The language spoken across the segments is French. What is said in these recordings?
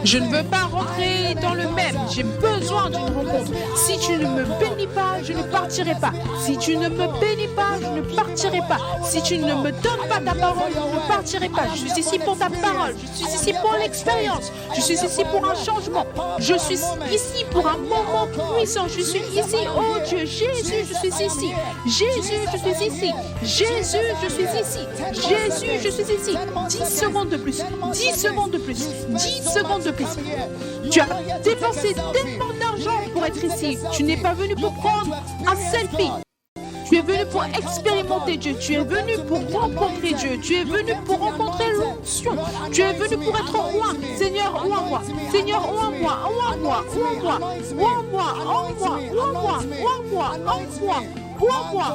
Je ne veux pas rentrer dans le même. J'ai besoin d'une rencontre. Si tu ne me bénis pas, je ne partirai pas. Si tu ne me bénis pas, je ne partirai pas. Si tu ne me donnes pas ta parole, je ne partirai pas. Je suis ici pour ta parole. Je suis ici pour l'expérience. Je suis ici pour un changement. Je suis ici pour un moment puissant. Je suis ici, oh Dieu. Jésus, je suis ici. Jésus, je suis ici. Jésus, je suis ici. Jésus, je suis ici. 10 secondes de plus. 10 secondes de plus. 10 secondes de plus. Tu as dépensé tellement d'argent pour être ici. Tu n'es pas venu pour prendre un selfie. Tu es venu pour expérimenter Dieu. Tu es venu pour rencontrer Dieu. Tu es venu pour rencontrer l'onction. Tu es venu pour être roi. Seigneur, roi moi. Seigneur, roi moi. Roi moi. Roi moi. Roi moi. Roi moi. Roi moi. Roi moi. Roi moi.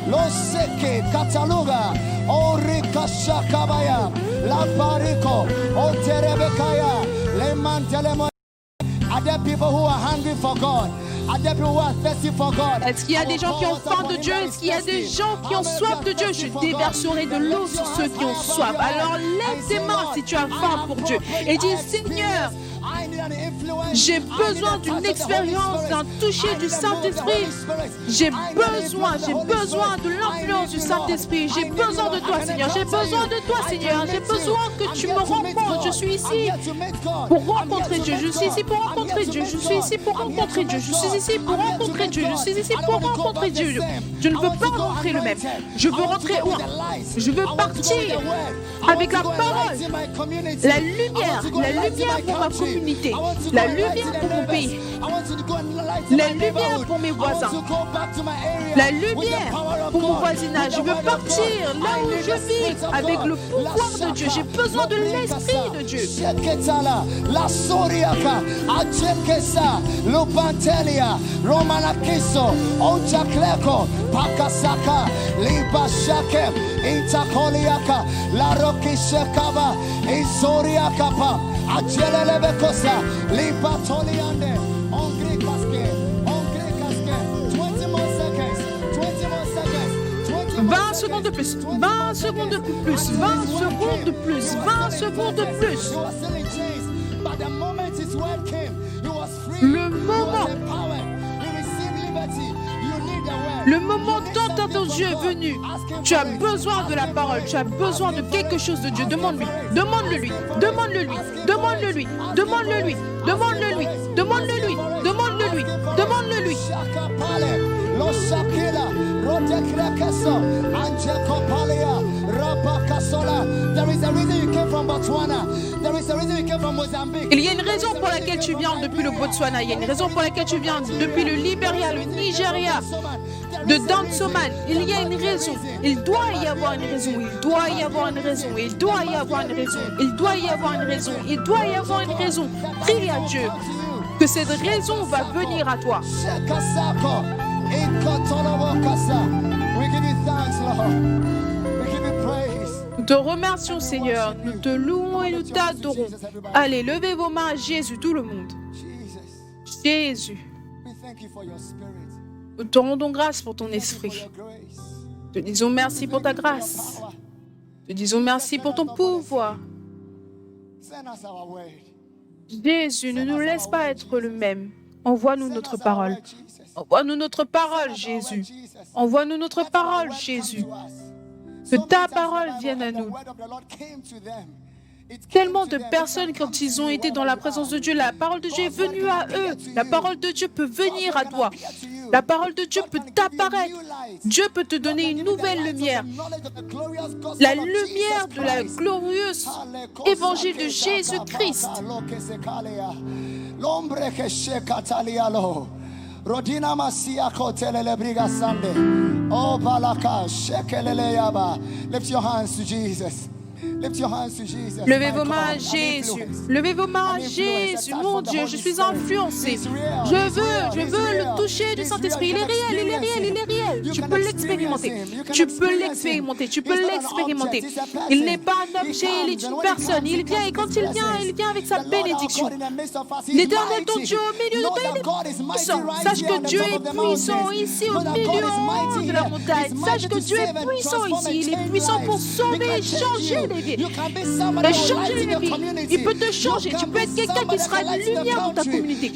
Lo seke Cataluga, Orikasha Kabaya, La Parico, Oterebekaya, Le Mantelemo. Are there people who are hungry for God? Are there people who are thirsty for God? Est-ce qu'il y a des gens qui ont faim de Dieu? Est-ce qu'il y a des gens qui ont soif de Dieu? Je déverserai de l'eau sur ceux qui ont soif. Alors lève tes mains si tu as faim pour Dieu et dis Seigneur, j'ai besoin d'une expérience, d'un toucher du Saint-Esprit. J'ai besoin de l'influence du Saint-Esprit. J'ai besoin de toi, Seigneur. J'ai besoin de toi, Seigneur. J'ai besoin que tu me rencontres. Je suis ici pour rencontrer Dieu. Je suis ici pour rencontrer Dieu. Je suis ici pour rencontrer Dieu. Je suis ici pour rencontrer Dieu. Je suis ici pour rencontrer Dieu. Je ne veux pas rentrer le même. Je veux rentrer où? Je veux partir avec la parole, la lumière pour ma communauté, la lumière pour mon pays, la lumière pour mes voisins, la lumière pour mon voisinage. Je veux partir là où je vis avec le pouvoir de Dieu. J'ai besoin de l'Esprit de Dieu. La Soriaka, Achekesa, Lupantelia, Romanakiso, Ochakleko, Pakasaka, Libashake, Intakoliaka, La Rokishekaba, Isoriakapa, Achelelebekosa, Lipatoliande, Ongrikaske, 20 more seconds, 20 more seconds, 20 secondes de plus, 20 secondes de plus, 20 secondes de plus, 20 secondes de plus. Le moment tant à ton Dieu est venu. Tu as besoin de la parole, tu as besoin de quelque chose de Dieu. Demande-lui, demande-le-lui, demande-le-lui, demande-le-lui, demande-le-lui, demande-le-lui, demande-le-lui, demande-le-lui, demande-le-lui. Il y a une raison pour laquelle tu viens depuis le Botswana. Il y a une raison pour laquelle tu viens depuis le Libéria, le Nigeria, de Dansoman. Il y a une raison. Il doit y avoir une raison. Il doit y avoir une raison. Il doit y avoir une raison. Il doit y avoir une raison. Il doit y avoir une raison. Prie à Dieu que cette raison va venir à toi. Nous te remercions, Seigneur. Nous te louons et nous t'adorons. Allez, levez vos mains à Jésus, tout le monde. Jésus. Nous te rendons grâce pour ton esprit. Te disons merci pour ta grâce. Te disons merci pour ton pouvoir. Jésus, ne nous laisse pas être le même. Envoie-nous notre parole. Envoie-nous notre parole, Jésus. Envoie-nous notre parole, Jésus. Que ta parole vienne à nous. Tellement de personnes, quand ils ont été dans la présence de Dieu, la parole de Dieu est venue à eux. La parole de Dieu peut venir à toi. La parole de Dieu peut t'apparaître. Dieu peut te donner une nouvelle lumière. La lumière de la glorieuse évangile de Jésus-Christ. Rodina Masia Kotelele Brigasande. Oh Balaka, Shekelele Yaba. Lift your hands to Jesus. Lift your hands to Jesus. Levez vos mains à Jésus. Levez vos mains à Jésus. Mon Dieu, je suis influencé. Je veux le toucher du Saint-Esprit. Il est réel, il est réel, il est réel. Tu peux l'expérimenter. Tu peux l'expérimenter. Tu peux l'expérimenter. Il n'est pas un objet, il est une personne. Il vient et quand il vient avec sa bénédiction. L'Éternel, ton Dieu, au milieu de toi, il est puissant. Sache que Dieu est puissant ici, au milieu de la montagne. Sache que Dieu est puissant ici. Il est puissant pour sauver et changer les vies. communauté, de changer les vies. Il peut te changer. Tu peux être quelqu'un qui sera une lumière dans ta communauté,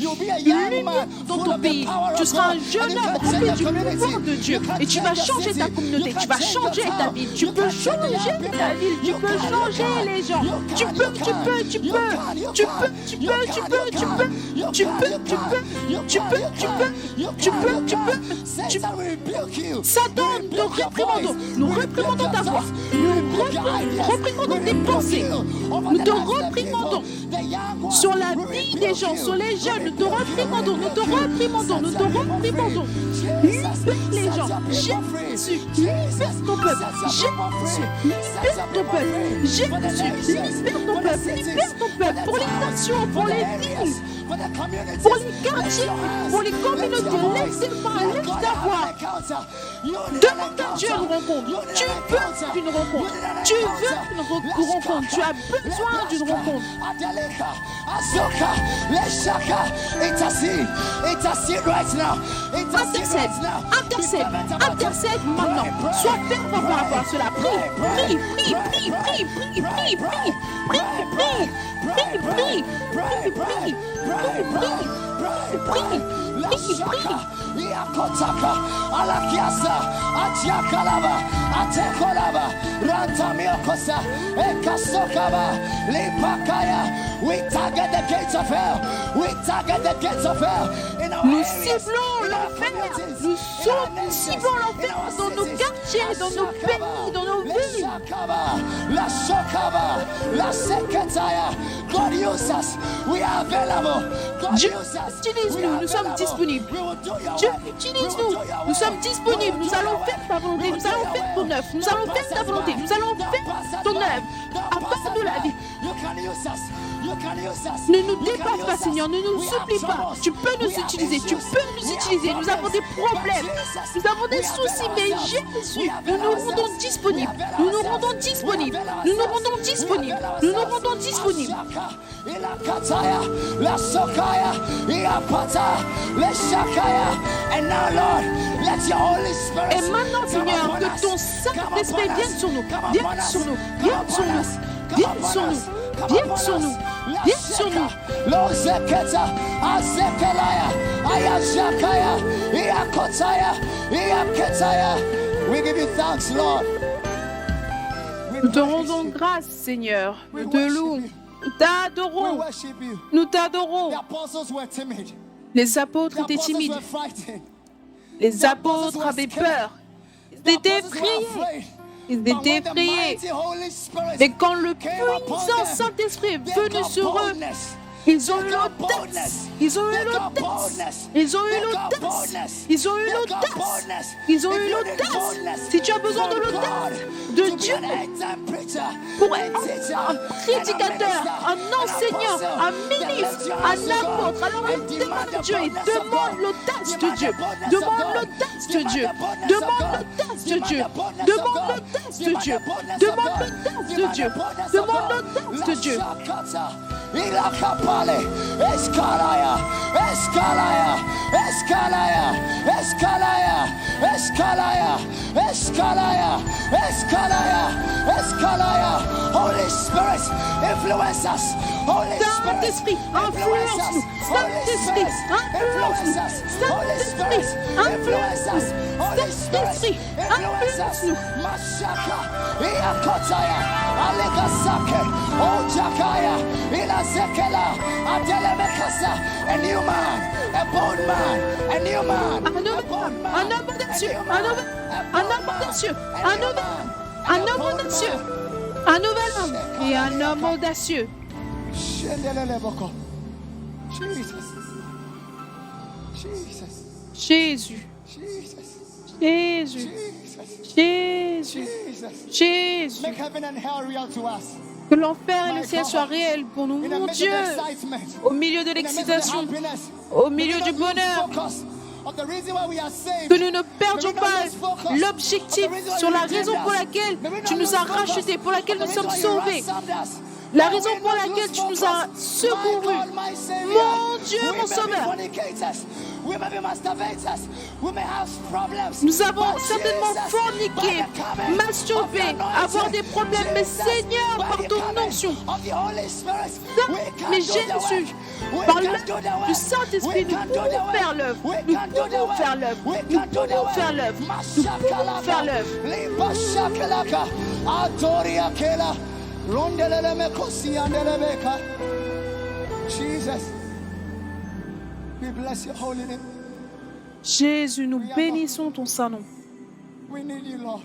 une lumière dans ton pays. Tu seras un jeune homme rempli du pouvoir de Dieu et tu vas changer ta communauté, tu vas changer ta ville, tu peux changer ta ville, tu peux changer les gens. Tu peux. Satan, nous réprimandons. Nous réprimandons ta voix. Nous réprimandons tes pensées. Nous te réprimandons sur la vie des gens, sur les jeunes. Nous te réprimandons. Libère les gens. Jésus, libère ton peuple. Jésus, libère ton peuple. Jésus, libère ton peuple. Libère ton peuple pour les nations, pour les villes, pour les quartiers, pour les communautés. Lève tes mains, lève ta voix. Demande à Dieu une rencontre. Tu veux une rencontre. Tu veux une rencontre. Tu as besoin d'une rencontre. Intercède maintenant. Sois ferme par rapport à cela. Prie. Yakotaka, Alakiasa, Achakalava, Atekolava, Rantamiokosa, Ekasokava, Lipakaya. We target the gates of hell. We target the gates of hell. Nous ciblons l'enfer. Nous ciblons l'enfer dans nos quartiers, dans nos pays, dans nos villes. La Shokava, la Seketaya. God use us. We are available. Dieu, utilise-nous. Nous sommes disponibles. Dieu, utilise-nous. Nous sommes disponibles. Nous allons faire ta volonté. Nous allons faire ton œuvre. Nous allons faire ta volonté. Nous allons faire ton œuvre. Apporte-nous la vie. Ne nous dépasse pas, Seigneur. Ne nous supplie pas. Tu peux nous utiliser. Tu peux nous utiliser. Nous avons des problèmes. Nous avons des soucis. Mais Jésus, nous nous rendons disponibles. Nous nous rendons disponibles. Nous nous rendons disponibles. Nous nous rendons disponibles. Et maintenant, Seigneur, que ton Saint-Esprit vienne sur nous. Vienne sur nous. Vienne sur nous. Vienne sur nous. Viens sur nous, viens sur nous. We give you thanks, Lord. Nous te rendons grâce, Seigneur. Nous te louons. Nous t'adorons. Nous t'adorons. Les apôtres étaient timides. Les apôtres avaient peur. Ils étaient effrayés. Ils étaient effrayés. Mais quand le puissant Saint-Esprit est venu sur eux, ils ont eu l'audace. Ils ont eu l'audace. Ils ont eu l'audace. Ils ont eu l'audace. Ils ont eu l'audace. Si tu as besoin de l'audace de Dieu pour être un prédicateur, un enseignant, un ministre, un apôtre, alors demande Dieu et demande l'audace de Dieu. Demande l'audace de Dieu. Demande l'audace de Dieu. Demande l'audace de Dieu. Demande l'audace de Dieu. Demande l'audace de Dieu. Ilakapale, Eskalaya, Eskalaya, Eskalaya, Eskalaya, Eskalaya, Eskalaya, Eskalaya, Eskalaya. Holy Spirit, influence us. Holy Spirit, influence us. Saint-Esprit, influence us. Saint-Esprit, influence us. Holy Spirit, influence us. Mashaka, Iakotaya, Alegasake, Ojakaya, Ilazekela, Adelemekasa, a new man, a bold man, a new man, a bold man, un homme audacieux, un homme audacieux, un homme audacieux, un nouvel homme et un homme audacieux. Jésus, Jésus, Jésus, Jésus. Que l'enfer et le ciel soient réels pour nous, mon Dieu, au milieu de l'excitation, au milieu du bonheur. Que nous ne perdions pas l'objectif sur la raison pour laquelle tu nous as rachetés, pour laquelle nous sommes sauvés. La raison pour laquelle tu nous as secourus. Mon Dieu, mon Sauveur. Nous avons certainement forniqué, masturbé, avoir des problèmes. Mais Seigneur, par ton onction, mais Jésus, par l'œuvre du Saint-Esprit, nous pouvons faire l'œuvre. Nous pouvons faire l'œuvre. Nous pouvons faire l'œuvre. Nous pouvons faire l'œuvre. Jesus, we bless your holy name. Jésus, nous bénissons ton saint nom. We need you, Lord.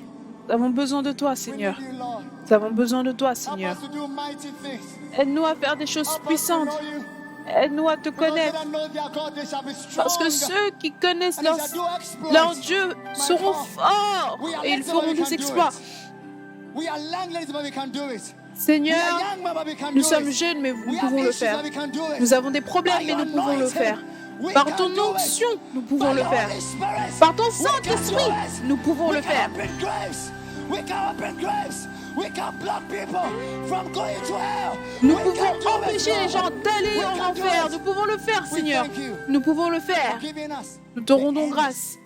Nous avons besoin de toi, We Seigneur. need you, Lord. Nous avons besoin de toi, Help Seigneur. us to do mighty things. Aide-nous à faire des choses Help us to puissantes. know you. Aide-nous à te Those connaître. that know their God, they shall be Parce que strong. ceux qui connaissent And they shall do exploits. leur Dieu seront God. forts We are et ils little, but feront we can des do exploits. it. We are young, but we can do it. We Seigneur, are young, but we can nous do sommes it. jeunes, mais nous We have pouvons le issues, faire. but we can do it. Nous avons des problèmes, By mais your nous pouvons le anointing, faire. we Par can ton do it. onction, nous pouvons By le your faire. Holy Spirit, Par ton we can do Saint-Esprit, it. nous pouvons We le can faire. open graves. We can open graves. We can block people from going to hell. Nous We pouvons can do it, empêcher les gens Lord. d'aller We en can do enfer. it. Nous pouvons le faire, We Seigneur. thank you Nous pouvons le for faire. giving us Nous te rendons the grâce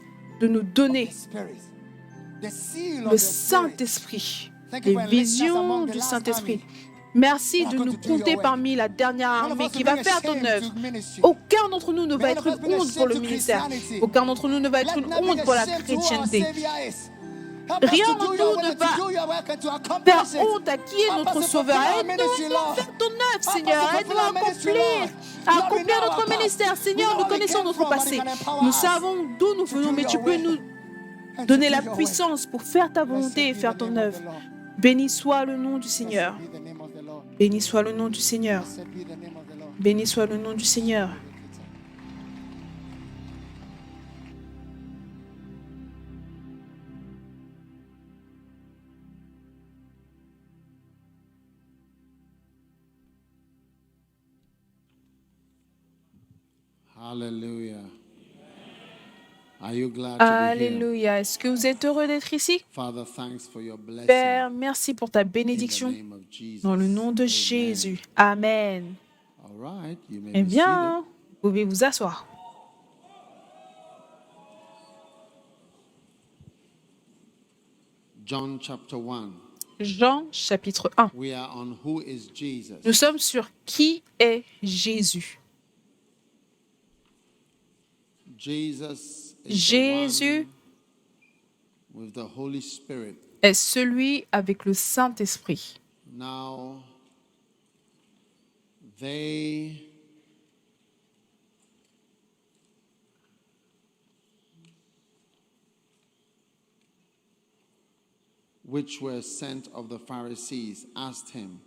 de nous donner the Spirit, the seal of le the Spirit. Saint-Esprit, Thank you les for electing us visions among the du last Saint-Esprit. army. Merci We're de going nous to do your compter work. parmi la dernière None of armée us qui will va bring a faire ton shame œuvre. to ministry. Aucun d'entre nous ne va None être of us bring a une honte pour shame le to ministère. Christianity. Aucun d'entre nous ne va être Let une not be honte pour la ashamed to who our chrétienté. Savior is. Help us Rien to en do nous your will ne and to va do your work and to faire accomplish it. honte à qui est Help notre us to Sauveur. fulfill our Aide-nous ministry, à Lord. faire ton œuvre, Help us Seigneur. to fulfill Aide-nous à our ministry, accomplir, Lord. à Lord, we accomplir know notre our past. ministère. We Seigneur, know nous where we connaissons came notre from, but passé. you can empower Nous us savons d'où nous to venons, do mais tu your peux will nous and to donner do la your way. puissance pour faire ta volonté et Blessed faire be the ton name of œuvre. the Lord. Béni soit le nom du Seigneur. Blessed be the name of the Lord. Béni soit le nom du Seigneur. Blessed be the name of the Lord. Béni soit le nom du Seigneur. Hallelujah. Are you glad to be here? Alléluia. Est-ce que vous êtes heureux d'être ici? Father, thanks for your blessing. Père, merci pour ta In the bénédiction name of Jesus. dans le nom de Amen. Jésus. Amen. All right, you may Eh be bien, seated. vous pouvez vous asseoir. John chapter 1. Jean chapitre 1. We are on who is Jesus. Nous sommes sur qui est Jésus. Jesus is Jésus the one with the Holy Spirit. est celui avec le Saint-Esprit. Now, they which were sent of the Pharisees asked him,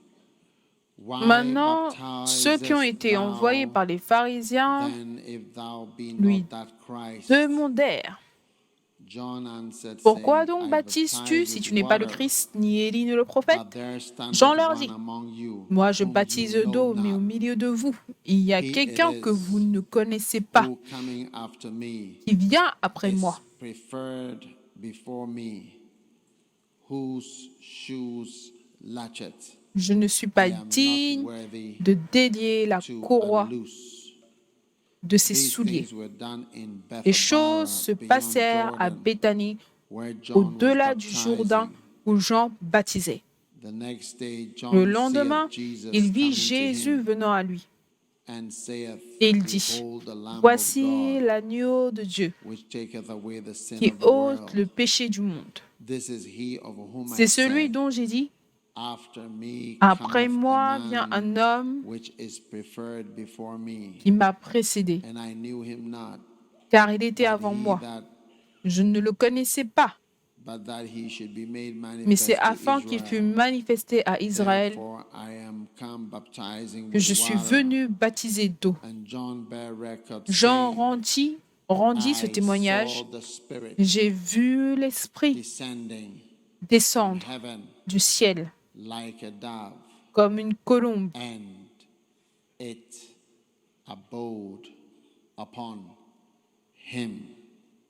Why Maintenant, ceux qui ont baptizest été envoyés thou par les pharisiens then if thou be lui not that Christ? demandèrent, John answered, pourquoi saying, donc I baptises-tu baptize si with tu n'es pas le water, Christ, ni Élie, ni le prophète? but there standeth Jean leur one dit, among you, moi je whom baptise you know d'eau, mais not, au milieu de vous, il y a He quelqu'un it que is vous ne connaissez pas, who coming after me qui vient après is moi. preferred before me, whose shoes latchet Je ne suis pas I am not digne worthy de délier la to courroie unloose. de ses These souliers. things were done in Les choses se Bethabara, beyond passèrent à Jordan, Béthanie, where John was au-delà du Jourdain, baptizing. où Jean baptisait. The next day, Le John lendemain, seeth Jesus il vit coming to Jésus him, venant à lui. and saith, Et il dit, Behold the Lamb of voici God, l'agneau de Dieu which taketh away the sin qui of the ôte world. le péché du monde. This is he of whom I C'est celui said, dont j'ai dit, After me après cometh moi a vient man un homme which is preferred before me, qui m'a précédé, and I knew him not, car il était but avant he moi. that Je ne le connaissais pas, but that he should be made mais c'est manifest to afin qu'il fût Israel. manifesté à Israël Therefore I am come baptizing que with je suis water. venu baptiser d'eau. And John bare record, Jean saying, rendit ce I témoignage. saw the Spirit J'ai vu l'Esprit descending from descendre heaven du ciel like a dove, comme une colombe, and it abode upon him.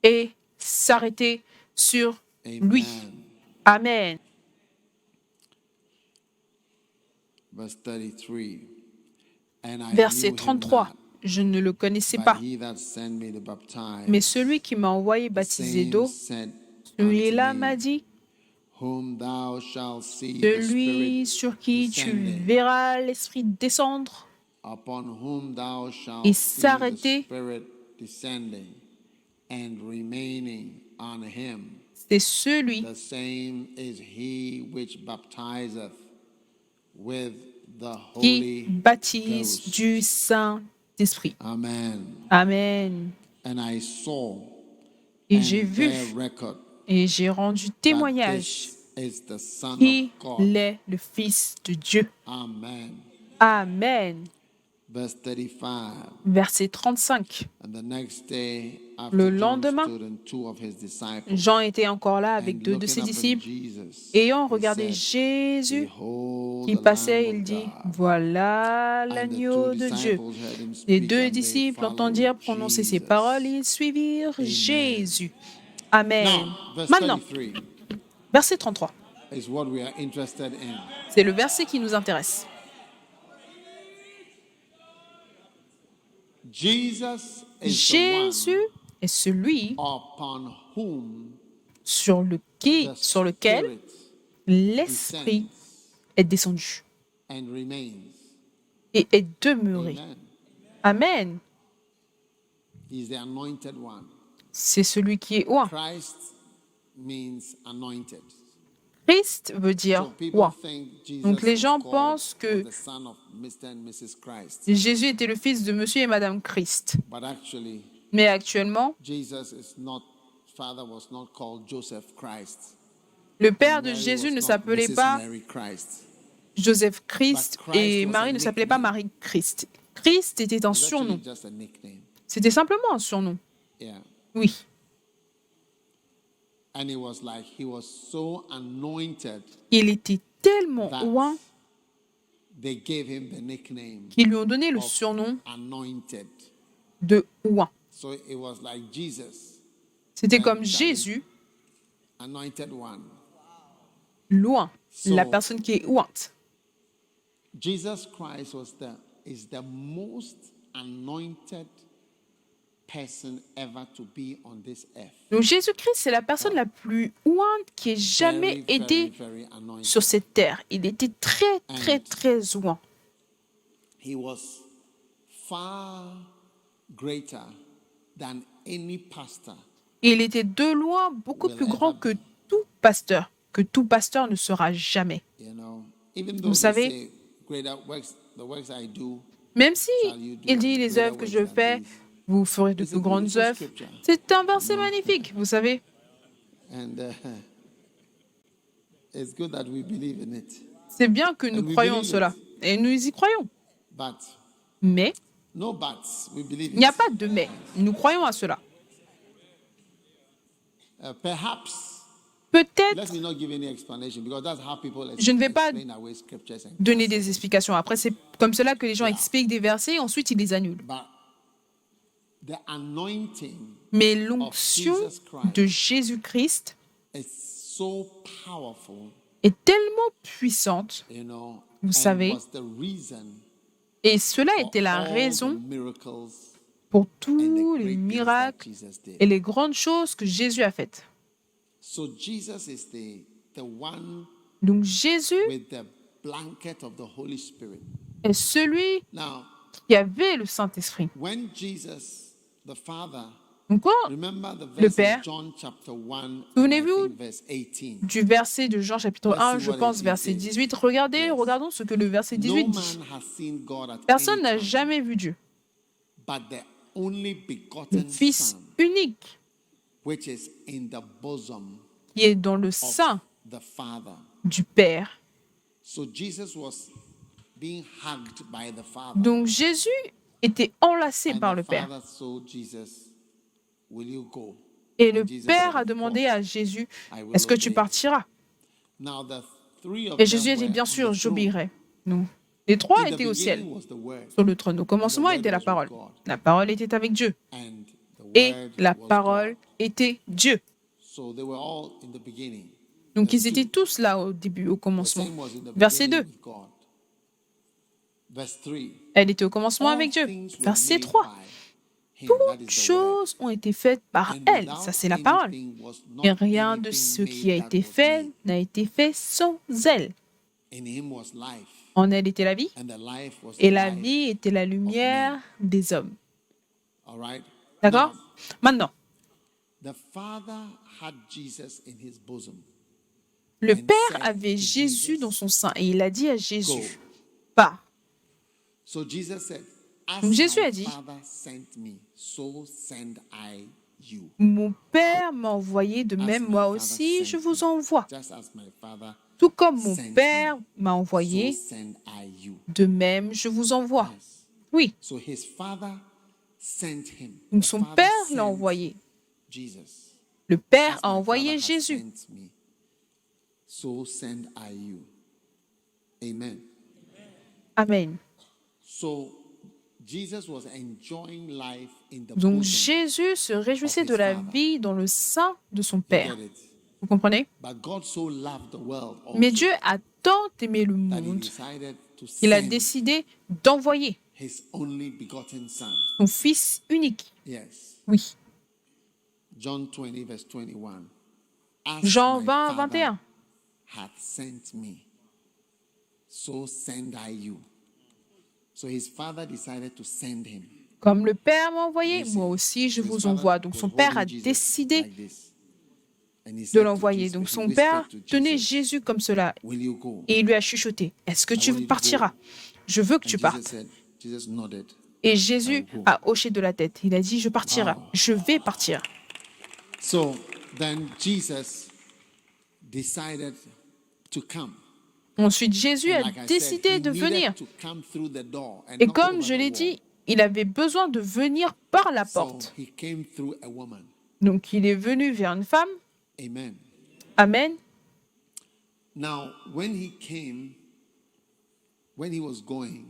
et s'arrêter sur lui. Amen. Amen. Verse 33. And I Verset knew him 33. not, je ne le connaissais But pas. he that sent me to baptize, Mais celui qui m'a envoyé the baptiser same d'eau, said celui-là unto m'a me, dit, whom thou shalt see the celui Spirit sur qui tu descending, verras l'Esprit descendre upon whom thou et shalt see the s'arrêter, Spirit descending and remaining on him. c'est celui The same is he which baptizeth with the qui Holy baptise Ghost. du Saint-Esprit. Amen. Amen. And I saw Et and j'ai vu bear record et j'ai rendu that témoignage this is the Son of qu'il God. est le Fils de Dieu. Amen. Amen. Verse 35. Verset 35. And the next day, Le after John lendemain, stood and two of his disciples, Jean était encore là avec and deux de looking ses upon disciples. Jesus, Ayant he regardé said, Jésus Behold qui the passait, Lamb il of dit, God. voilà And the two l'agneau de Dieu. disciples heard him Les speak, deux and they disciples followed entendirent prononcer ces paroles et Jesus. ils suivirent Amen. Jésus. Amen. Now, verse Maintenant, 33 verset 33. is what we are interested in. C'est le verset qui nous intéresse. Jesus is the Jésus one est celui upon whom sur the lequel Spirit l'Esprit descends est descendu and remains. et est demeuré. Amen. Amen. He's the anointed one. C'est celui qui est oint. Christ means anointed. Christ veut dire So people oint. think Jesus Donc les gens was called pensent que the son of Mr. and Mrs. Christ. Jésus était le fils de Monsieur et Madame Christ. But actually, Mais actuellement, Jesus is not, father was not called Joseph Christ. le père And de Mary Jésus was ne not s'appelait Mrs. pas Mary Christ. Joseph Christ But Christ et was Marie a ne s'appelait pas nickname. Marie Christ. Christ était un It's actually surnom. just a nickname. C'était simplement un surnom. Yeah. Oui. And it was like he was so anointed Il était tellement that oint they gave him the nickname qu'ils lui ont donné le of surnom anointed. de oint. So it was like Jesus, C'était comme Jésus, anointed one. loin, So- la personne qui est ointe. Jesus Christ is the most anointed person ever to be on this earth. Donc Jésus-Christ, c'est la personne la plus ointe qui ait jamais été very anointed. sur cette terre. Il était très, très, très oint. He was far greater than any pastor. Et il était de loin beaucoup plus grand que tout pasteur ne sera jamais. You know, even though Vous savez, they say greater works, the works I do. même si il dit les œuvres que je fais, vous ferez de plus grandes œuvres. C'est un verset magnifique, vous savez. And it's good that we believe in it. C'est bien que nous And we croyons en believe cela. Et nous y croyons. But Mais no buts. We believe il n'y a it. pas de mais. Nous croyons à cela. Perhaps. Peut-être, Let me not give any explanation because that's how people je ne vais pas explain away scriptures and donner des explications. Après, c'est comme cela que les gens expliquent des versets et ensuite ils les annulent. But the anointing Mais l'onction de Jésus-Christ is so powerful, est tellement puissante, you know. Vous and savez, was the reason et cela for était la all the raison miracles pour and tous the les great things that miracles Jesus did. et les grandes choses que Jésus a faites. So Jesus is the one Donc Jésus with the blanket of the Holy Spirit. est celui Now, qui avait le Saint-Esprit. when Jesus, the Father, Donc, quand remember the le verse Père, in John chapter 1, souvenez-vous verse 18. du verset de Jean chapitre Let's 1, see je what pense, 18 verset says. 18. Yes. Regardons ce que le verset No 18 man dit. has seen God at Personne any n'a time, jamais vu Dieu. but the only Le begotten Fils Son, unique which is in the bosom qui est dans le of sein the Father. du Père. So Jesus was being hugged by the Father. Donc Jésus était enlacé And par the le Père. Father told Jesus, will you go? Et le And Jesus Père said, a "Of demandé course, à Jésus, I will est-ce que tu obey." partiras? Now the three of Et Jésus a them dit, were bien on sûr, the throne. j'obéirai. Non. Les trois In the étaient au ciel, beginning was the Word, sur le trône. Au commencement Word était la was with parole. God. La parole était avec Dieu. and the Et Word la was parole God. était Dieu. So they were all in the beginning. Donc Verse ils étaient 2. tous là au début, au The commencement. same was in the Verset beginning 2. with God. Verse 3. Elle était au commencement All avec Dieu. things were Verset made 3. by him. That Toutes is the word. choses ont été faites par And elle. without Ça, c'est la parole. anything was not Et rien de anything ce qui made a that été was fait made. n'a été fait sans elle. In him was life, En elle était la vie, and the life was et the la life. vie était la lumière des hommes. All right. D'accord? Now, Maintenant, the Father had Jesus in his bosom. le And Père said avait to Jésus Jesus, dans son sein et il a dit à Go. Jésus, pars. So Jesus said, As Donc Jésus my a dit, Father sent me, so send I you. mon Père m'a envoyé, de As même my moi Father aussi sent je me, vous envoie. just as my Father Tout comme mon sent Père me, m'a so envoyé, send I you. de même je vous envoie. Yes. Oui, So his Father sent him. donc The son Father Père l'a sent envoyé. Jesus. Le Père As a my envoyé Father has Jésus. sent me, so send I you. Amen. Amen. So Jesus was enjoying life in the Donc bosom. Jésus se réjouissait of de his la Father. vie dans le sein de son You Père. get it? Vous comprenez? But God so loved the world Mais also Dieu a tant aimé le that he monde decided to qu'il a send décidé d'envoyer his only begotten son. son Fils unique. Yes. Oui. John 20 verse 21. As Jean my 20, Father 21. hath sent me, so send I you. So his father decided to send him. Comme le Père m'a envoyé, You see. moi aussi je So his vous father envoie. Donc was son Père a holding Jesus décidé like this. And he de said to l'envoyer. Jesus- Donc he son whispered Père to tenait Jesus, Jésus comme cela Will you go? et il lui a chuchoté, est-ce que I tu want you to partiras? go. Je veux que And tu Jesus partes. said, Jesus nodded. Et I Jésus will go. a hoché de la tête. Il a dit, je partirai. Wow. Je vais partir. So then Jesus decided to come. Ensuite, Jésus And a like I said, décidé he de venir. needed to come through the door and Et knock comme over je the l'ai wall. dit, il avait besoin de venir par la So porte. he came through a woman. Donc il est venu vers une femme. Amen. Amen. Now, when he came, when he was going,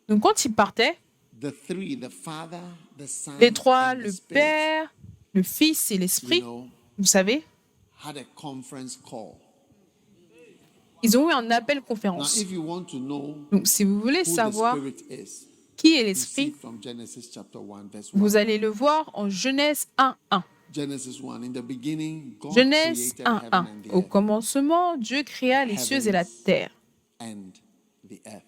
Donc quand il partait, the three, the Father, the Son, les trois, and the le Spirit, Père, le Fils et you l'Esprit, know, vous savez, had a conference call. ils ont eu un appel Now, conférence. if you want to know Donc si vous voulez who the savoir Spirit is, qui est you see l'Esprit, from Genesis chapter 1, verse 1. vous allez le voir en Genèse 1.1. Genesis 1, in the beginning, God Genèse created 1.1. heaven and the Au earth. commencement, Dieu créa les cieux et la terre. And the earth.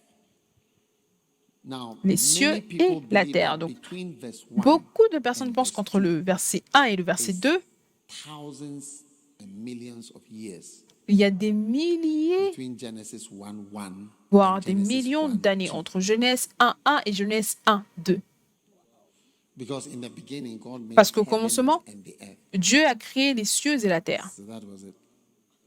Now, Les cieux many people et la believe terre. that Donc, between verse 1 beaucoup de personnes and pensent verse qu'entre 2, le verset 1 et le verset 2, thousands and millions of years il y a des milliers, between Genesis 1:1 voire and des Genesis millions 1:2. d'années entre Genèse 1.1 et Genèse 1.2. Because in the beginning, God made Parce qu'au heaven commencement, and the earth. Dieu a créé les cieux et la terre. So that was it.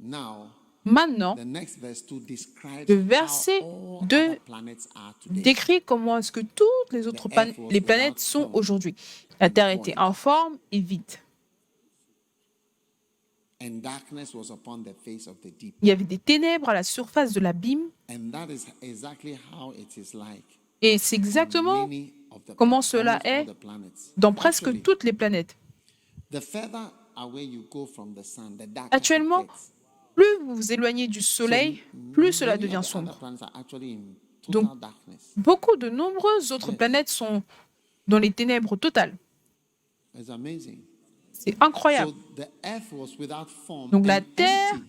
Now, Maintenant, the next verse 2 describes le how verset all 2 other planets are today. décrit comment est-ce que toutes les autres les planètes sont aujourd'hui. La Terre était informe et vide. And darkness was upon the face of the deep. Il y avait des ténèbres à la surface de l'abîme. And that is exactly how it is like Et c'est exactement many of the comment cela almost all est the planets. dans presque Actually, toutes les planètes. the further away you go from the sun, the darker Actuellement, it gets. plus vous vous éloignez du Soleil, plus cela Many devient of the other sombre. planets are actually in Donc, total darkness. beaucoup de nombreuses autres Yes. planètes sont dans les ténèbres totales. It's amazing. C'est incroyable. So the earth was without form Donc la and Terre empty.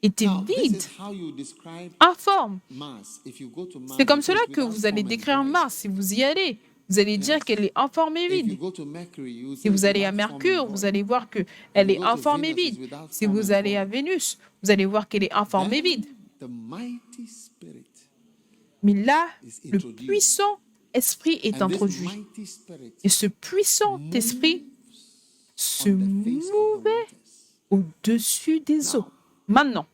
était Now, this vide, is how you describe informe. Mars. If you go to Mars, C'est comme it cela is que without vous allez form and décrire void. Mars. Si vous y allez, vous allez dire qu'elle est informe et If you vide. go to Mercury, you Si say vous it's allez à without form and Mercure, void. vous allez voir qu'elle If est you go to informe et Venus, it's vide. without Si form vous and allez à void. Vénus, vous allez voir qu'elle est informe et Then vide. the mighty spirit Mais là, is le introduced. puissant esprit est And this introduit. mighty spirit Et ce puissant esprit se on the face of the mouvait waters. au-dessus des eaux. Now, Maintenant,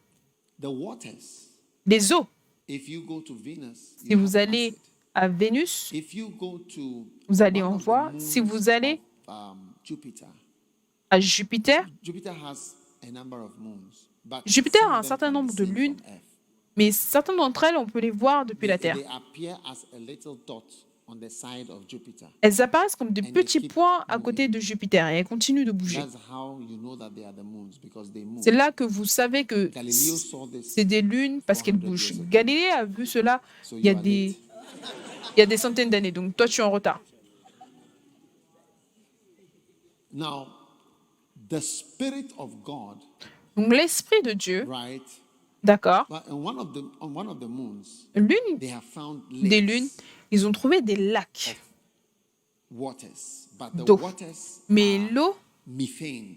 the waters, les eaux, if you go to Venus, si you vous have allez acid. à Vénus, If you go to vous allez one en of the voir. Si moons vous allez of, Jupiter, à Jupiter, Jupiter has a number of moons, but Jupiter some a un of them certain can be nombre de seen lunes, from Earth. mais certaines d'entre elles, on peut les voir depuis la Terre. They appear as a little dot on the side of Jupiter. Elles apparaissent comme des And they petits keep points à moving. côté de Jupiter et elles continuent de bouger. That's how you know that they are the moons, because they move. C'est là que vous savez que Galileo saw this c'est des lunes parce qu'elles 400 bougent. years ago. Galilée a vu cela So il y a you are des late. Il y a des centaines d'années, donc toi, tu es en retard. Now, the Spirit of God, Donc, l'Esprit de Dieu, right? d'accord, But on one of the moons, l'une they have found des lunes, lakes, ils ont trouvé des lacs waters, but the d'eau. waters Mais are l'eau methane.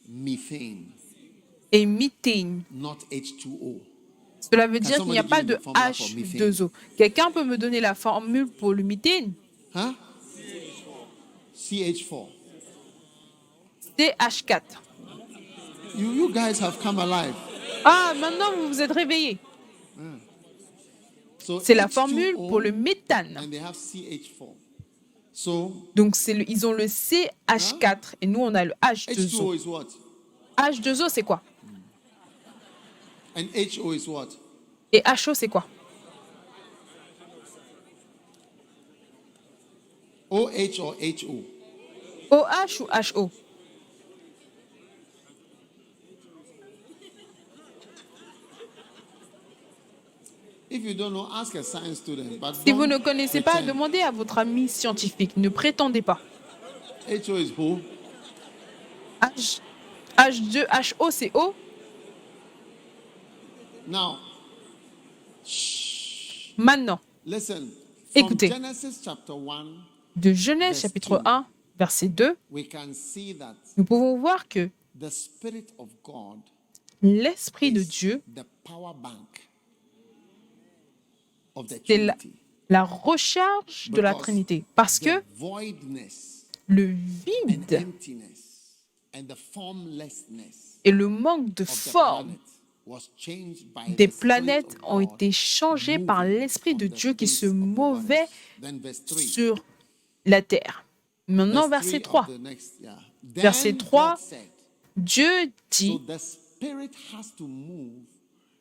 Methane, est méthane. not H2O. Cela veut dire qu'il n'y a somebody pas give de me the formula for H2O. Quelqu'un peut me donner la formule pour le méthane? Huh? CH4. CH4. You guys have come alive. Ah, maintenant vous vous êtes réveillés. So C'est la H2O, formule pour le méthane. and they have CH4. So Donc ils ont le CH4 et nous on a le H2O H2O. is what? H2O c'est quoi? And HO is what? Et HO c'est quoi? OH or HO? OH ou HO? If you don't know, ask a science student. But Si vous don't ne connaissez pas, pretend. demandez à votre ami scientifique. Ne prétendez pas. HO is who? H2HO c'est O. Now, Maintenant, listen. From Écoutez. Genesis chapter 1, de Genèse Verse chapitre 2. 1, verset 2, we can see that nous pouvons voir que the Spirit of God l'Esprit de is Dieu, the power bank of the c'est Trinity. la recharge de la Because Trinité. Parce que the voidness le and vide emptiness and the formlessness et le manque de of the forme planet was changed by des the Spirit planètes of ont God été changées par moving l'Esprit on de the Dieu qui face se of the mouvait waters. Then verse 3. sur la terre. Maintenant, Verse verset 3 of 3. the next, yeah. Verset Then 3, God said, Dieu so dit, the Spirit has to move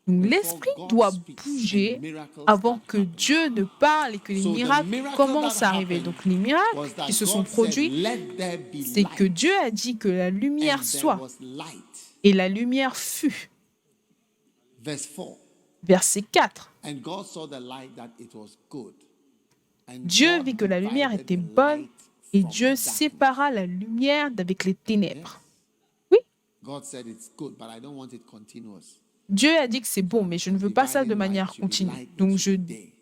donc before l'Esprit God doit speaks bouger and miracles avant start que happening. Dieu ne parle et que les So the miracles miracle commencent that à arriver. happened Donc les miracles was that qui se sont God said, produits, let there be c'est que light. Dieu a dit que la And lumière there soit, was light. et la lumière fut. Verse 4. Verset 4. And God saw the light that it was good. And Dieu God vit que la lumière divided était the bonne light et from Dieu the darkness. sépara la lumière d'avec les ténèbres. Oui, God said it's good, but I don't want it continuous. Dieu a dit que c'est bon, mais je ne veux pas ça de Dividing manière light should be continue. light, Donc there should be day.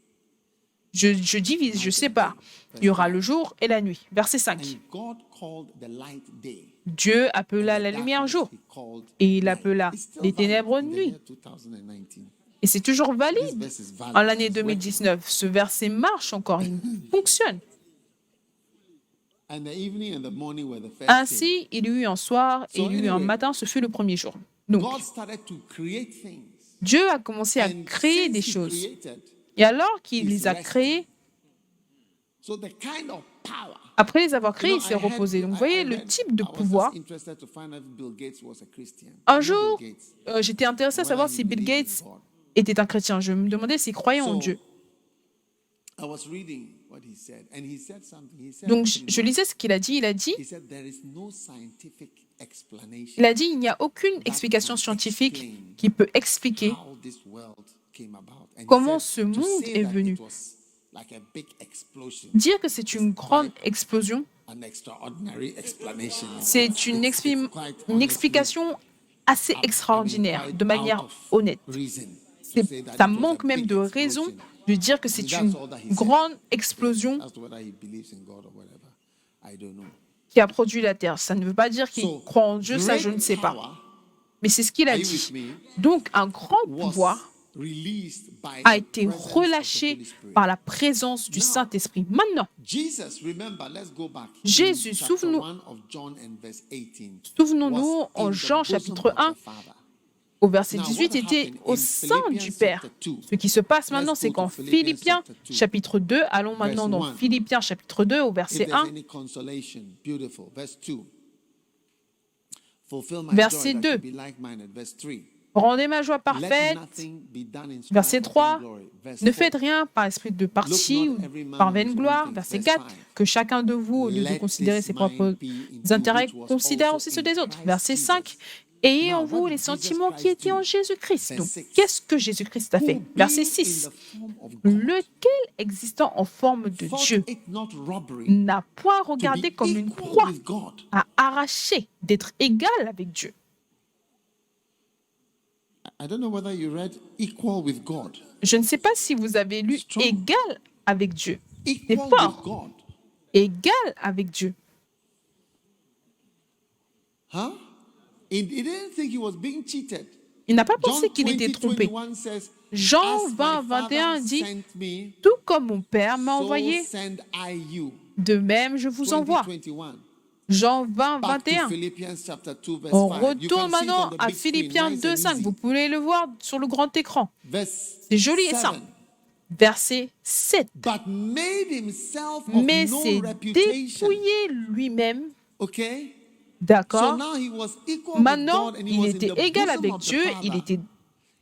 je divise, je sépare. Il y aura le jour et la nuit. Verset 5. And God called the light day. Dieu And appela the la lumière darkness jour he called et il night. appela It's still les valid ténèbres in the nuit. year 2019. Et c'est toujours This valide verse is valid. en l'année It's working. 2019. Ce verset marche encore, il fonctionne. And the evening and the morning were the first day. Ainsi, il y eut un soir et So il y eut un anyway, matin, ce fut le premier jour. Donc, God started to create things. Dieu a commencé à And créer since des he choses. created, Et alors qu'il he's les a resting. créés, So the kind of power. après les avoir créés, You il know, s'est reposé. Donc, vous voyez le type de I was pouvoir. just interested to find out if Bill Gates was a Christian. Un You know jour, Bill Gates? j'étais intéressée à Whether savoir he si Bill believed in Gates God. était un chrétien. Je me demandais s'il croyait en So, Dieu. I was reading what he said, and he said something. He said, Donc, you je know, lisais ce qu'il a dit. he said there is no scientific explanation Il a dit il n'y a aucune explication scientifique qui peut expliquer how this world came about. And he comment said, ce to monde say est that venu. it was like a big explosion, Dire que c'est une grande explosion, an extraordinary explanation. c'est une It's quite honestly, explication assez I mean, extraordinaire, quite de manière out of honnête. reason to C'est- say that Ça it was a manque même big de raison explosion. de dire que c'est That's une all that he said. grande explosion As to whether he believes in God or whatever, I don't know. qui a produit la Terre. Ça ne veut pas dire qu'il So, croit en Dieu, ça je ne great sais pas. power Mais c'est ce qu'il a Are you dit. with me? Donc un grand was pouvoir released by a the été presence of the relâché Holy Spirit. par la présence du Now, Saint-Esprit. Maintenant, Jesus, remember, let's go back. Jésus, In chapter souvenons- 1 of John and verse 18, souvenons-nous was en in Jean the bosom chapitre of the 1, Father. au verset Now, 18, what était happened au in sein du Philippians Père. chapter 2? Ce qui se passe maintenant, Let's c'est go qu'en to Philippians Philippiens chapter 2, chapitre 2, allons maintenant dans verse 1. Philippiens chapitre 2 au If verset there's 1. any consolation, beautiful. Verse 2. Fulfill my Verset joy 2. that you be like-minded. Verse 3. Rendez ma joie Let parfaite. nothing be done in strife Verset or 3. vainglory. Verse Ne 4. faites rien par esprit de parti Look ou not every man par on his vaine own gloire. things. Verset Verse 4. 5. Que chacun de vous, au lieu de Let considérer this ses mind propres be in you intérêts, which was considère also aussi ceux in des autres. Christ Verset Jesus. 5. Ayez en Now, vous what les did Jesus sentiments qui Christ étaient en do? Jésus-Christ. Verse Donc, 6. qu'est-ce que Jésus-Christ a Who, fait? being Verset in 6. the form of God, Lequel, existant en forme de thought Dieu, it not robbery n'a point to regardé be comme une equal proie with God. à arracher d'être égal avec Dieu. I don't know whether you read equal with God. Je ne sais pas si vous avez lu Strong. égal avec Dieu. C'est Equal with fort. God. Égal avec Dieu. Huh? He didn't think he was being cheated. Il n'a pas John pensé qu'il était 20, trompé. 21 says, Jean As 20, my 21 Father dit, sent me, tout comme mon Père m'a so envoyé, send I you. de même je vous 20, envoie. 21. Jean 20, Back to 21. Philippians chapter 2, verse On 5. You retourne can see it maintenant on the à big screen, Philippiens nice 2, and 5. easy. Vous pouvez le voir sur le grand écran. Verse C'est joli et 7. simple. Verset 7. But made himself of Mais no s'est reputation. dépouillé lui-même. Okay? So D'accord? now he was equal with Maintenant, God and he il was in était the égal bosom avec of the Dieu. Il Father. était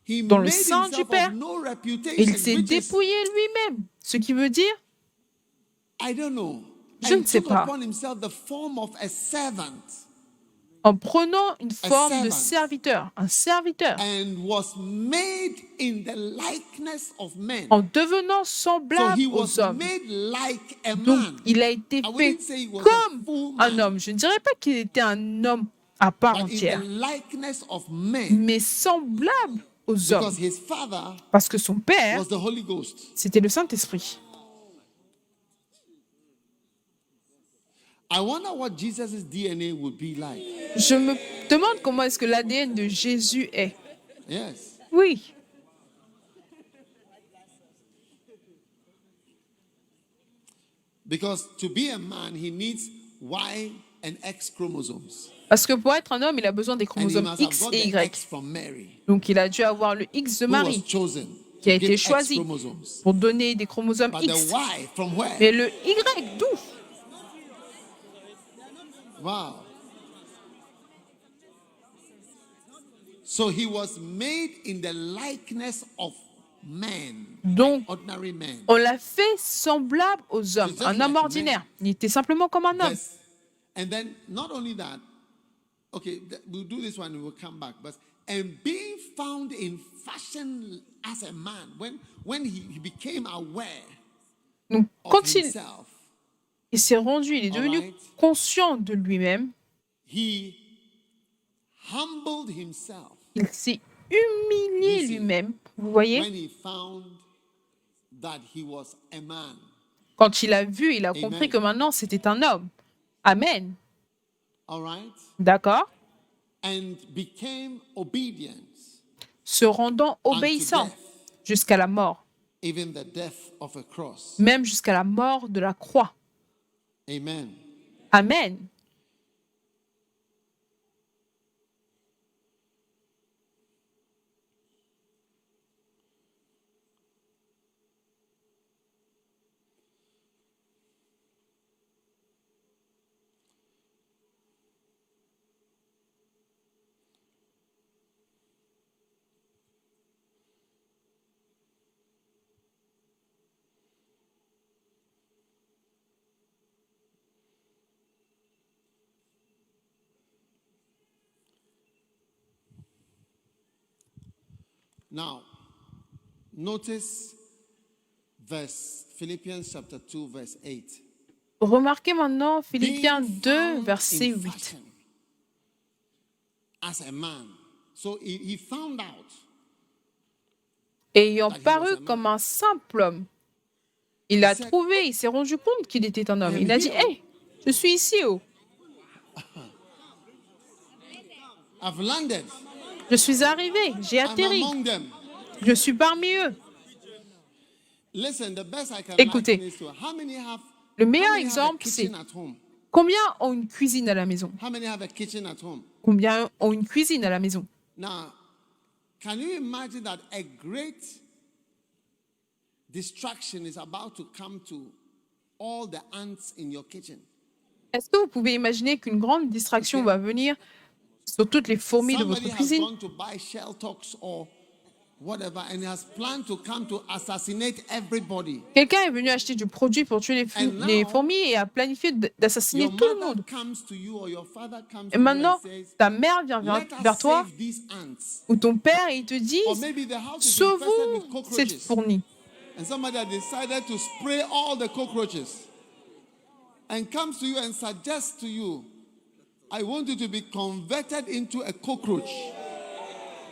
He dans le made sein du himself Père. of no reputation, Il s'est which is, dépouillé lui-même. Ce qui veut dire, I don't know, je ne and sais took pas, upon himself the form of a servant en prenant une forme de servant. serviteur, un serviteur, and was made in the likeness of men. en devenant So semblable he was aux hommes. made like a Donc, man. il a été I fait wouldn't say he was a comme full un man, homme. Je ne dirais pas qu'il était un homme à part but in the entière, likeness of men, mais semblable aux hommes. because his father Parce que son Père, was the Holy Ghost. c'était le Saint-Esprit. I wonder what Jesus' DNA would be like. Je me demande comment est-ce que l'ADN de Jésus est. Yes. Oui, Because to be a man, he needs Y and X chromosomes. parce que pour être un homme, il a besoin des And he chromosomes must have X got et the Y. X from Mary, Donc, il a dû avoir le X de who was Marie, chosen qui a to été give X choisi chromosomes. pour donner des chromosomes But the X. Y from where? Mais le Y, d'où? Wow. So he was made in the likeness of men, Donc, ordinary men. on l'a fait semblable aux hommes, Just un like homme men. ordinaire. Il était simplement comme un homme. Verse- And then not only that, okay, we'll do this one and we'll come back. But and being found in fashion as a man, when he became aware Donc, of quand himself, il s'est rendu, il est devenu Alright. conscient de lui-même, he humbled himself il s'est humilié You see, lui-même. Vous voyez? when he found that he was a man. Quand il a vu, il a Amen. compris que maintenant c'était un homme. Amen. All right? D'accord? And became obedient Se rendant obéissant death. jusqu'à la mort, even the death of a cross. même jusqu'à la mort de la croix. Amen. Amen. Now, notice Philippians chapter 2, verse 8. Remarquez maintenant Philippiens Being 2, found verset in 8. fashion as a man. So he found out. Ayant That he was paru a man. comme un simple homme, il a said, trouvé, il s'est rendu compte qu'il était un homme. I am Il a dit, here. hé, je suis ici, oh. I've landed. Je suis arrivé, j'ai I'm atterri, among them. je suis parmi eux. Listen, the best I can Écoutez, liken this to, how many have le meilleur how many have a exemple, c'est kitchen at home? combien ont une cuisine à la maison? How many have a kitchen at home? Combien ont une cuisine à la maison? Now, can you imagine that a great distraction is about to come to all the ants in your kitchen? Est-ce que vous pouvez imaginer qu'une grande distraction va venir sur toutes les fourmis de Somebody votre has cuisine? gone to buy shell tox or whatever, and he has planned to come to assassinate everybody. Quelqu'un est venu acheter du produit pour tuer les fourmis et a planifié d'assassiner Your tout le mother monde. comes to you or your father comes Et to you maintenant, and says, ta mère vient let vers us toi save these ants. ou ton père et il te dit Or maybe the house is infested sauvons with cette cockroaches. fourmi. And somebody has decided to spray all the cockroaches and comes to you and suggests to you, I want you to be converted into a cockroach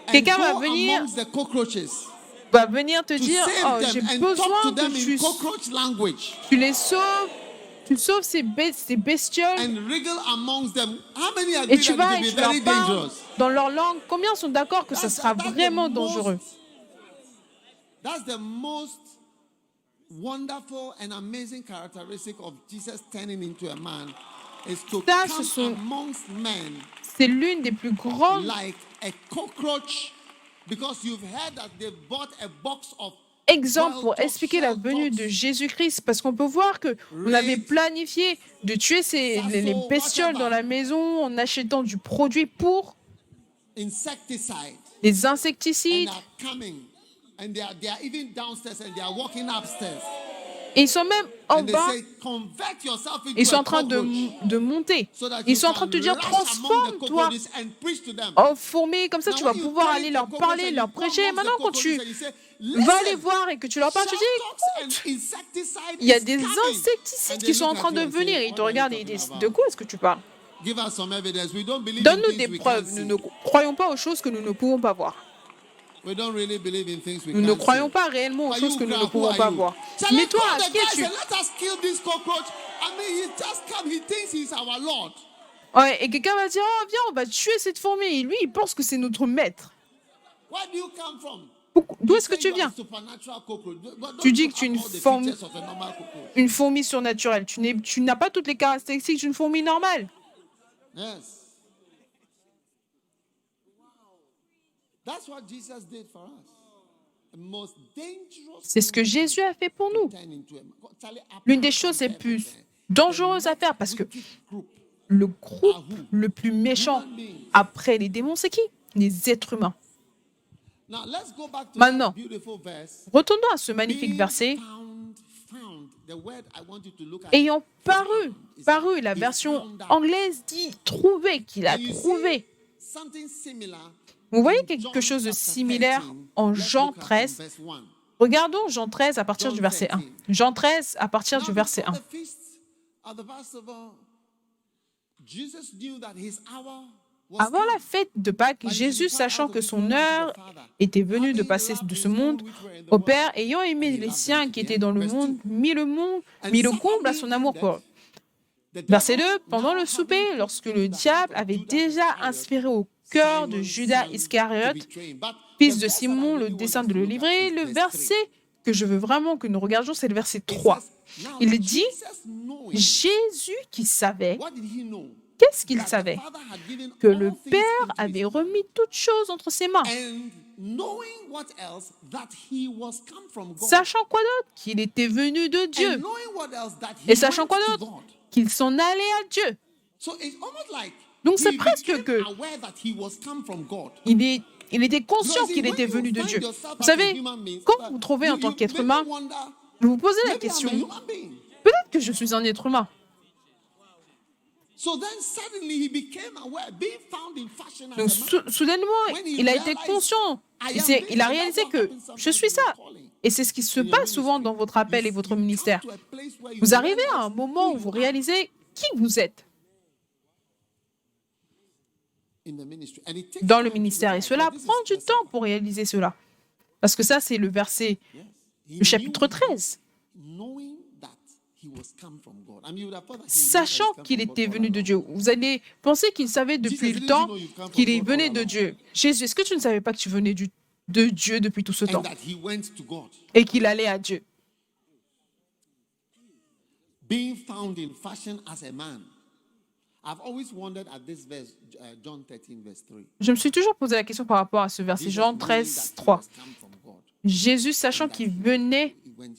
and Quelqu'un go amongst the cockroaches va venir te to dire save j'ai them and talk to besoin them que in cockroach language tu les sauves. Tu sauves ces bestioles and wriggle amongst them. How many et agree tu that vas it et will tu be leur very parles dangerous? dans leur langue. Combien sont d'accord que ça sera That's vraiment dangereux? That's the most wonderful and amazing characteristic of Jesus turning into a man, is to Ça, come amongst men c'est l'une des plus grandes like a cockroach, because you've heard that they bought a box of exemples pour expliquer la venue de Jésus-Christ, parce qu'on peut voir que on avait planifié de tuer les bestioles dans la maison en achetant du produit pour insecticide les and insecticides. are coming and they are even downstairs and they are walking upstairs Et ils sont même en and they bas, say convert yourself ils into sont a en train cockroach de monter. so that Ils you sont en train de te can dire rush among the transforme-toi cockroaches and preach to them. en fourmi, comme ça Now, tu vas when you pouvoir find aller the leur cockroach parler, and leur you go prêcher. amongst the Maintenant, quand tu cockroaches and you say, vas les listen, voir et que tu leur parles, tu shout dis and insecticide il y a is des coming. insecticides And they qui sont en look train at de you and say, venir et ils te what are you regardent et ils talking disent about? de quoi est-ce que tu parles? Give us some evidence. We don't believe in Donne-nous things des we can't preuves. Nous see. ne croyons pas aux choses que nous ne pouvons pas voir. We don't really believe in things we Nous ne can't croyons see. pas réellement aux But choses you, que nous ne who pouvons are pas you? voir. Shall Mais I toi, call the qui guy and es-tu? say, let us kill this cockroach? I mean, he just come. He thinks he's our Lord. Ouais, et quelqu'un va dire oh viens, on va tuer cette fourmi. Et lui, il pense que c'est notre maître. Where do you come from? D'où You est-ce que say tu you are viens? a supernatural cockroach. But Tu don't dis you que tu es have une all the forme, features of a normal cockroach? une fourmi surnaturelle. Tu n'as pas toutes les caractéristiques d'une fourmi normale. Yes. That's what Jesus did for us. The most dangerous C'est ce que Jésus a fait pour nous. turn into a man. Charlie, L'une apart des choses les from plus everything, dangereuses à faire parce que wicked group, le groupe le plus méchant après les démons, c'est qui? Les êtres humains. Now let's go back to Maintenant, that beautiful verse. retournons à ce magnifique Being verset. found. The word I want you to look at Ayant is paru, la is version found out. anglaise dit trouver, qu'il a And you trouvé. see something similar Vous voyez in quelque John chose de chapter similaire 13. en Let's Jean look at 13. verse 1. Regardons Jean 13 à partir John du verset 1. 13. Jean 13 à partir Now, du verset before 1. the feast of the Passover, Jesus knew that his hour was Avant come. la fête de Pâques, Jésus, sachant que son heure était venue de passer de ce monde au Père, ayant aimé les siens qui étaient dans le monde, mit le comble à son amour pour eux. Verset 2, pendant le souper, lorsque le diable avait déjà inspiré au cœur de Judas Iscariote, fils de Simon, le dessein de le livrer, le verset que je veux vraiment que nous regardions, c'est le verset 3. Il dit, Jésus qui savait, qu'est-ce qu'il savait? Que le Père avait remis toutes choses entre ses mains. Sachant quoi d'autre? Qu'il était venu de Dieu. Et sachant quoi d'autre? Qu'il s'en allait à Dieu. Donc c'est presque que il était conscient qu'il était venu de Dieu. Vous savez, quand vous vous trouvez en tant qu'être humain, vous vous posez la question, peut-être que je suis un être humain. Donc soudainement, il a été conscient. Il a réalisé que je suis ça. Et c'est ce qui se passe souvent dans votre appel et votre ministère. Vous arrivez à un moment où vous réalisez qui vous êtes dans le ministère. Et cela prend du temps pour réaliser cela. Parce que ça, c'est le verset, le chapitre 13. Sachant qu'il était venu de Dieu. Vous allez penser qu'il savait depuis le temps qu'il venait de Dieu. Jésus, est-ce que tu ne savais pas que tu venais de Dieu depuis tout ce temps et qu'il allait à Dieu? Being found in fashion as a man. I've always wondered at this verse, John 13, verse 3. Je me suis toujours posé la question par rapport à ce verset, Jean 13, 3. Jésus, sachant qu'il venait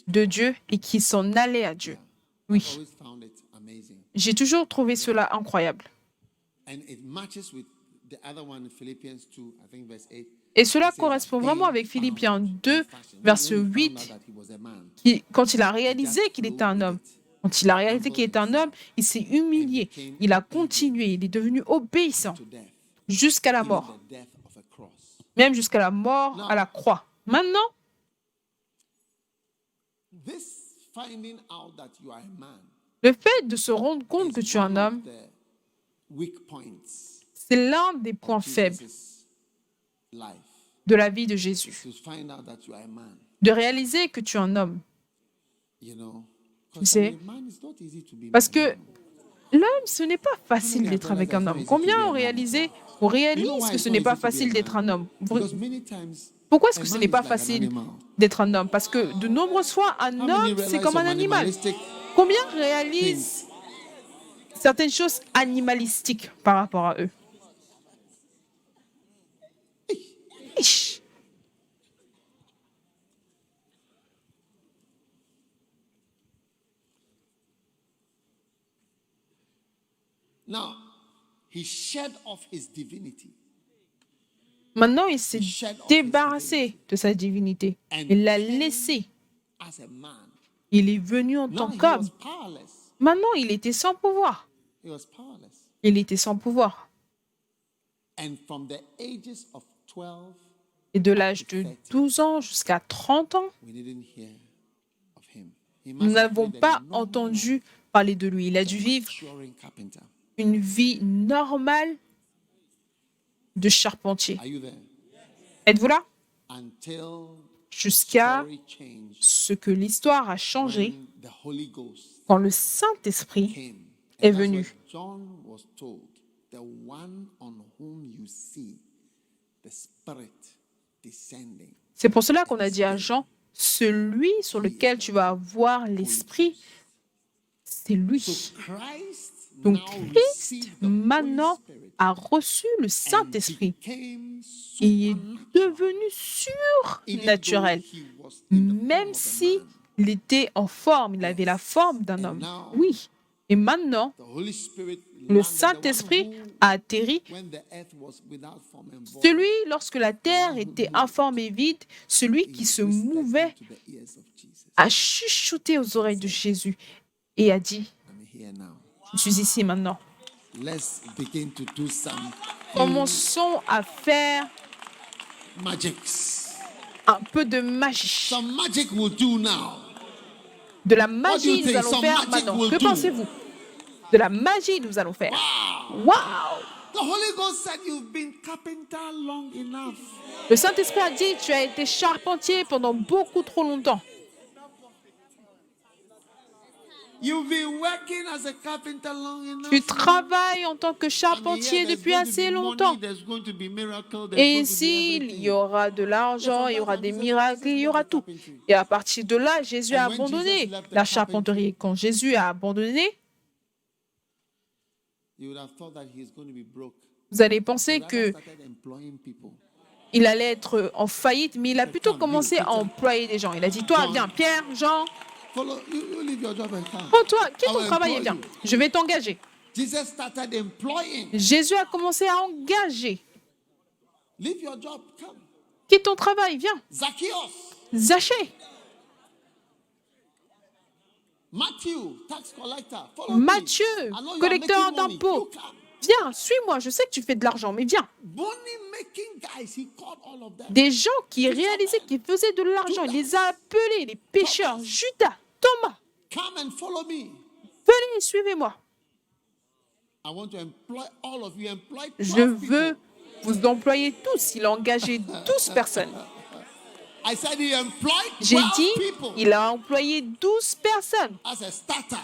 de Dieu et qu'il s'en allait à Dieu. Oui. J'ai toujours trouvé cela incroyable. And it matches with the other one, Philippians 2, I think verse 8. Et cela correspond vraiment avec Philippiens 2, verset 8, quand il a réalisé qu'il était un homme. Quand il a réalisé qu'il était un homme, il s'est humilié, il a continué, il est devenu obéissant jusqu'à la mort, même jusqu'à la mort à la croix. Maintenant, le fait de se rendre compte que tu es un homme, c'est l'un des points faibles de la vie de Jésus. De réaliser que tu es un homme. Tu sais, parce que l'homme, ce n'est pas facile d'être avec un homme. Combien on réalise que ce n'est pas facile d'être un homme? Pourquoi est-ce que ce n'est pas facile d'être un homme? Parce que de nombreuses fois, un homme, c'est comme un animal. Combien réalisent certaines choses animalistiques par rapport à eux? Ich. Now, he shed off his divinity. Maintenant, il s'est débarrassé de sa divinité. Il l'a laissé. As a man. Il est venu en tant Now he qu'homme. was powerless. Maintenant, il était sans pouvoir. He was powerless. Il était sans pouvoir. And from the ages of 12, Et de l'âge de 12 ans jusqu'à 30 ans, we didn't hear of him. He nous must have n'avons been a pas normal, entendu parler de lui. Il a dû vivre maturing carpenter. une vie normale de charpentier. Are you there? Êtes-vous là? Until Jusqu'à story changed ce que l'histoire a changé when the Holy Ghost quand le Saint-Esprit came. est And that's venu. what John was told. The one on whom you see the Spirit descending. C'est pour cela qu'on a dit à Jean, celui sur lequel tu vas avoir l'Esprit, c'est lui. So Christ Donc now Christ received the maintenant Holy Spirit a reçu le and Saint-Esprit became et il est supernatural, devenu even surnaturel, though he was in the même form of a si man. il était en forme, il avait la forme d'un And homme. now, Oui. Et maintenant, The Holy Spirit le landed, Saint-Esprit the one who, a atterri. when the earth was without form and void, Celui, lorsque la terre était informe et vide, celui qui se mouvait to the ears of Jesus. a chuchoté aux oreilles de Jésus et a dit, I'm here now. je suis ici maintenant. Let's begin to do some Commençons à faire magics. un peu de magie. Some magic will do now. De la What do magie, you nous think? allons Some faire magic maintenant. will Que do. pensez-vous? De la magie, nous allons faire. Wow. Waouh! The Holy Ghost said you've been carpenter long enough. Le Saint-Esprit a dit, tu as été charpentier pendant beaucoup trop longtemps. You've been working as a carpenter long enough. Tu travailles en tant que And charpentier here there's depuis going to assez be longtemps. money, there's going to be miracle, there's Et going to be ici, il everything. y aura de l'argent, il y aura des miracles, il y aura tout. Et à partir de là, Jésus a And when abandonné Jesus left the la charpenterie. Quand Jésus a abandonné, You would have thought that he is going to be broke. vous allez He penser rather que started employing people. il allait être en faillite, mais il a plutôt commencé à employer des gens. Il a dit, toi, viens, Pierre, Jean, Follow, you leave your job and come. prends-toi, quitte I ton will travail et employ viens. you. Je vais t'engager. Jesus started employing. Jésus a commencé à engager. Leave your job, come. Quitte ton travail, viens. Zacchaeus, Zachée, Matthew, tax collector, follow me. Matthieu, I know you are collecteur making money. d'impôts. You come. Viens, suis-moi, je sais que tu fais de l'argent, mais viens. Money making guys, he called all of them. Des gens qui réalisaient qu'ils faisaient de l'argent, il les a appelés, les pécheurs. Judas, Thomas, Come and follow me. venez, suivez-moi. I want to employ all of you. Employ 12 Je veux people. vous employer tous. Il a engagé 12 personnes. I said he employed J'ai 12 dit, people il a employé 12 personnes as a starter.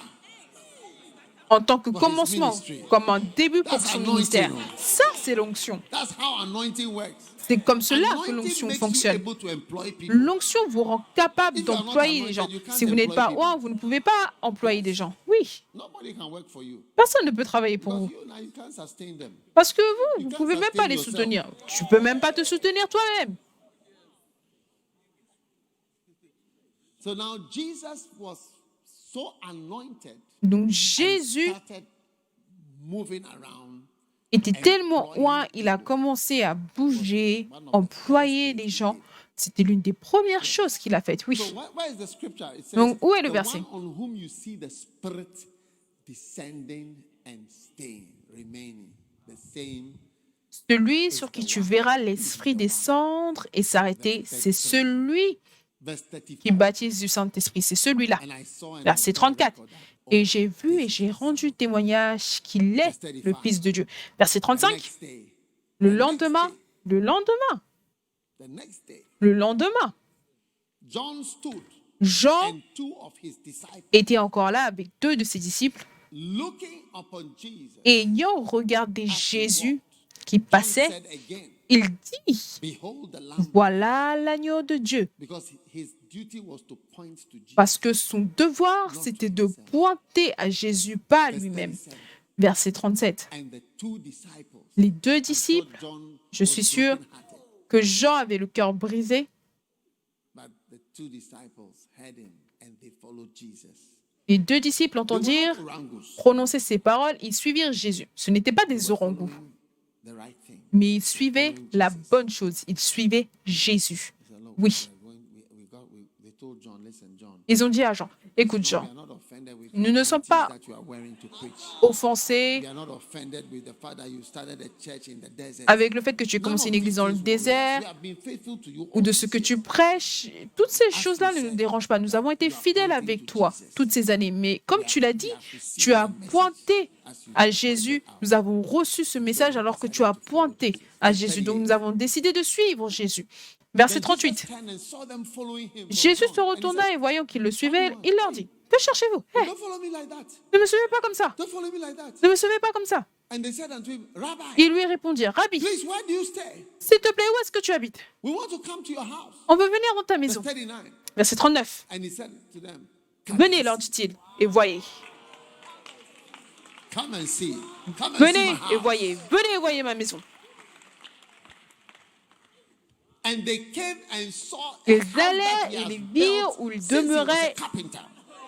en tant que his commencement, ministry. comme un début pour That's son anointing. ministère. Ça, c'est l'onction. That's how anointing works. C'est comme cela que Anointing l'onction makes fonctionne. you able to employ people. L'onction vous rend capable If you are not d'employer les gens. anointed, you can't Si vous n'êtes employ pas people. oint, vous ne pouvez pas employer des gens. Oui, Nobody can work for you. personne ne peut travailler pour Because vous. you, now you can't sustain them. Parce que vous ne can't pouvez même pas sustain les yourself. soutenir. Tu peux même pas te soutenir toi-même. So now Jesus was so anointed. Donc and Jésus started moving around était tellement loin, il a commencé à bouger, employer les gens. C'était l'une des premières choses qu'il a faites, oui. So where is the scripture? It says, Donc, où est le the verset? one on whom you see the Spirit descending and staying, remaining, the same. Celui sur qui tu verras l'Esprit descendre et s'arrêter, c'est celui Verse qui 35. baptise du Saint-Esprit. C'est celui-là. And I saw and Verset I 34. record that. Et j'ai vu et j'ai rendu témoignage qu'il est le Fils de Dieu. Verset The 35. next day, Le lendemain, le lendemain, John stood Jean and two of his disciples était encore là avec 2 de ses disciples. looking upon Jesus. Et ayant regardé Jésus qui John passait, said again, il dit, behold the Lamb, voilà l'agneau de Dieu. because his duty was to point to Jesus. Parce que son devoir, c'était de pointer à Jésus, pas à lui-même. Verset 37. And the two disciples, Les 2 disciples, John je was suis sûr brokenhearted, que Jean avait le cœur brisé, but the two disciples heard him and they followed Jesus. les 2 disciples They entendirent were not orangus, prononcer ces paroles, ils suivirent Jésus. Ce n'étaient pas des orangous, the right thing. mais ils suivaient la bonne chose. Ils suivaient Jésus. They said, "Look, Oui. they told John, listen, John, Ils ont dit à Jean, écoute we Jean, are not offended with nous ne the sommes things pas that you are wearing to preach. offensés We are not offended with the fact that you started a church in the desert. avec le fait que tu aies None commencé of une these église dans le things worry us. désert We have been faithful to you ou all de these ce que years. tu prêches. Toutes ces choses-là ne nous dérangent pas. Nous avons été fidèles avec toi toutes ces années. Mais comme tu l'as dit, tu as pointé à Jésus. Nous avons reçu ce message alors que tu as pointé à Jésus. Donc nous avons décidé de suivre Jésus. Verset Then 38. Jesus turned and saw them following him from Jésus John. se And he retourna said, et voyant qu'ils le suivaient, il leur dit, que cherchez-vous? don't follow me like that. Ne me suivez pas comme ça. Don't follow me like that. Ne me suivez pas comme ça. And they said unto him, Rabbi, Ils lui répondirent, Rabbi, please, where do you stay? s'il te plaît, où est-ce que tu habites? We want to come to your house. On veut venir dans ta Verse maison. 39. Verset 39. And he said to them, come, Venez, leur dit-il, et voyez. come and see. Come and see Venez my et house. voyez. Venez et voyez ma maison. And they came and saw a Ils house that allèrent he et has les built virent où il since he was a demeurait. carpenter.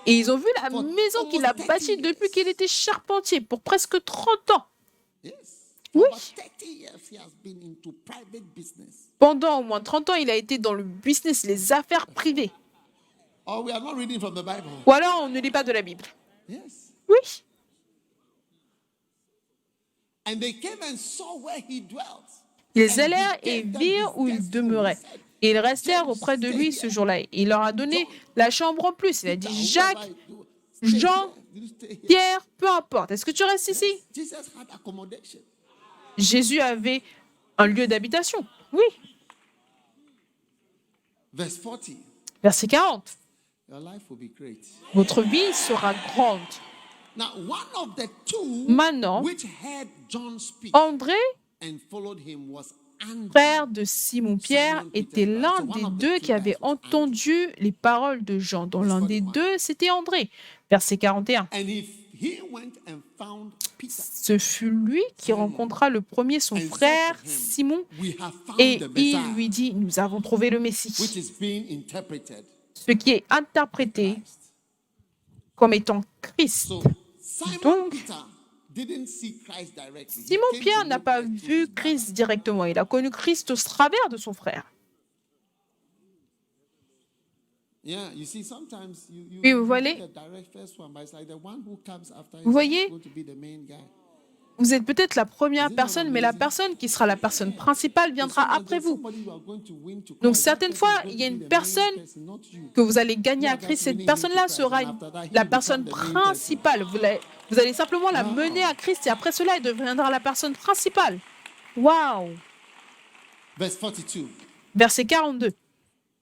Et ils ont vu la maison qu'il a bâtie depuis qu'il était charpentier pour presque 30 ans. Yes. Oui. For 30 years he has been into private business. Pendant au moins 30 ans, il a été dans le business, les affaires privées. Or we are not reading from the Bible. Ou alors, on ne lit pas de la Bible. Yes. Oui. And they came and saw where he dwelt. Ils allèrent et virent où il demeurait. Et ils restèrent auprès de lui ce jour-là. Il leur a donné la chambre en plus. Il a dit, Jacques, Jean, Pierre, peu importe. Est-ce que tu restes ici? Jesus had accommodation. Jésus avait un lieu d'habitation. Oui. Verse 40. Verset 40. Your life will be great. Votre vie sera grande. Now, one of the two Maintenant, which heard John speak André, and followed him was Andrew. frère de Simon-Pierre, était l'un des 2 qui avait entendu les paroles de Jean. Dont l'un des 2, c'était André. Verset 41. And he went and found Peter. Ce fut lui qui rencontra le premier son frère Simon We have found et the il Messiah, lui dit, nous avons trouvé le which Messie. is being interpreted. Ce qui est interprété comme étant Christ. So Simon Donc, Peter didn't see Christ directly. He Simon came Pierre to n'a look pas like vu his brother. Christ directement. Il a connu Christ au travers de son frère. Yeah, you see, sometimes you Oui, vous you voyez? get the direct first one, but it's like the one who comes after Vous is voyez? going to be the main guy. Vous êtes peut-être la première personne, mais la personne qui sera la personne principale viendra Sometimes après there's vous. somebody you are going to win to Donc Christ. certaines That fois, person is il y a going une to be the main personne person, not you. que vous allez gagner à Christ. Cette personne-là sera la personne principale. Vous allez simplement la mener à Christ et après cela, elle deviendra la personne principale. Waouh! Verse 42. Verset 42.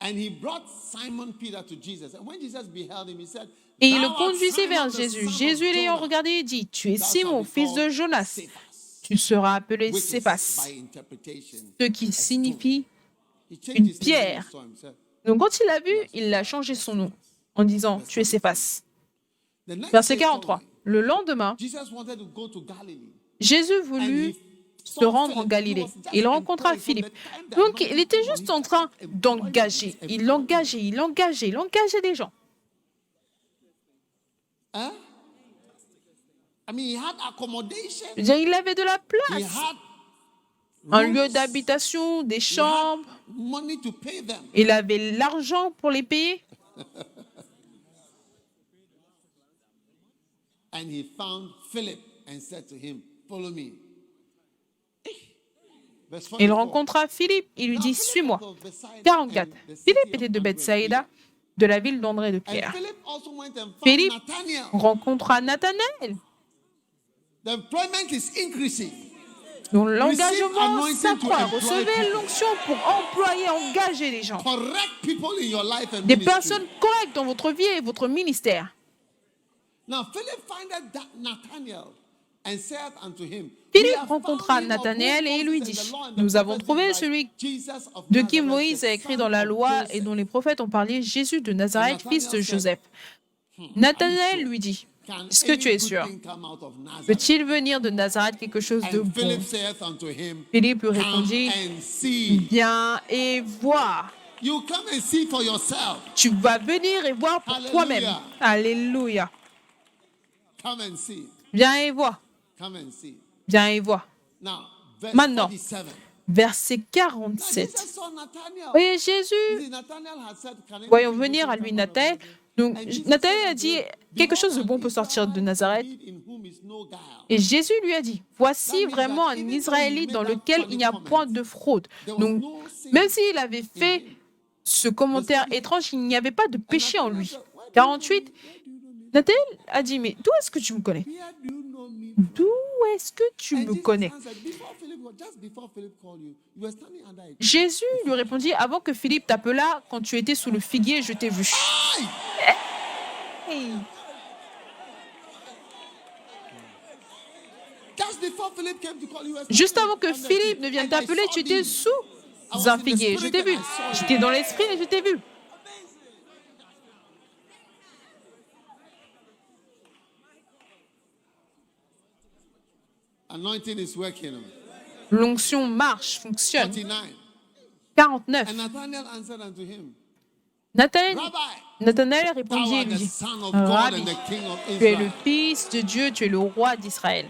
And he brought Simon Peter to Jesus. And when Jesus beheld him, he said, Et il "Thou le art conduisit Simon, vers the Jésus. son of Jésus l'ayant Jonah. regardé et dit, tu es Thou shalt Simon, be fils de called Jonas. Cephas," Tu seras appelé which is Céphas, by interpretation. ce qui signifie. He changed une his name when he pierre. saw him, said. Donc quand il l'a vu, il a changé son nom en disant, tu es Céphas. The next Verset day 43. following, Le lendemain, Jesus wanted to go to Galilee. Jésus And voulut he se saw rendre en Philip. He Galilée. was just Il rencontra employed from Philippe. the time that Donc, anointing il était came on juste him, en train employed d'engager. him, Il l'engageait les gens. Hein? I mean, he had accommodation. Je veux dire, il avait de la He place, had un lieu rooms, d'habitation, des he had chambres. money to pay them. Il avait l'argent pour les payer. And he found Philip and said to him, follow me. Verse Il 44. rencontra Philippe. Il lui Now, dit, Philip suis-moi. was of Bethsaida 44. and the city Philippe of était de Andrew and Bethsaïda, Peter. de la ville d'André et de And Pierre. Philip also went and found Philippe Nathanael. rencontra Nathanaël, The employment is increasing. dont l'engagement anointing s'accroît. to employ Recevez people. l'onction pour employer, engager les gens. Correct people in your life and Des ministry. personnes correctes dans votre vie et votre ministère. Now Philip findeth that Nathanael and said unto him, Philippe rencontra Nathanaël et il lui dit, nous avons trouvé celui de qui Moïse a écrit dans la loi et dont les prophètes ont parlé, Jésus de Nazareth, fils de Joseph. Nathanaël lui dit, est-ce que tu es sûr? Peut-il venir de Nazareth quelque chose de bon? Philip saith unto him, Philippe lui come répondit, and see. viens et vois. You come and see for yourself. Tu vas venir et voir pour Alléluia. toi-même. Alléluia. Come and see. Viens et vois. Come and see. Viens et vois. Now, verse Maintenant, 47. verset Now, 47. Jesus saw Nathanael. Voyez You Jésus, see, Nathanael had said, can anything voyons good venir à come lui out of Nathanaël. Nazareth? Donc And Jesus Nathanaël said a unto dit, him, quelque chose de Behold, bon an peut sortir de Nazareth. Israelite in whom is no guile. Et Jésus lui a dit, voici vraiment un Israélite dans lequel il n'y a point de fraude. Donc, même s'il avait fait ce commentaire étrange, il n'y avait pas de péché en lui. 48, Nathanaël a dit, mais d'où est-ce que tu me connais? Where do you know me? D'où est-ce que tu And me Jesus connais? answered, just before Philip called you, you were standing under a tree. Jésus lui répondit, avant que Philippe t'appelât, quand tu étais sous le figuier, je t'ai vu. Aye! Hey. Just before Philip came to call you, were Juste standing avant que under a Philippe tree. ne vienne And I t'appeler, saw tu étais thee. sous I was un in the figuier. Je spirit t'ai and vu. I saw you. J'étais dans l'esprit et je t'ai vu. Anointing is working. L'onction marche, fonctionne. 49. 49. And Nathanael answered unto him, Nathanaël Rabbi, répondit thou et art lui the dit, son of God Rabbi, and the king of tu es le Israel. fils de Dieu, tu es le roi d'Israël.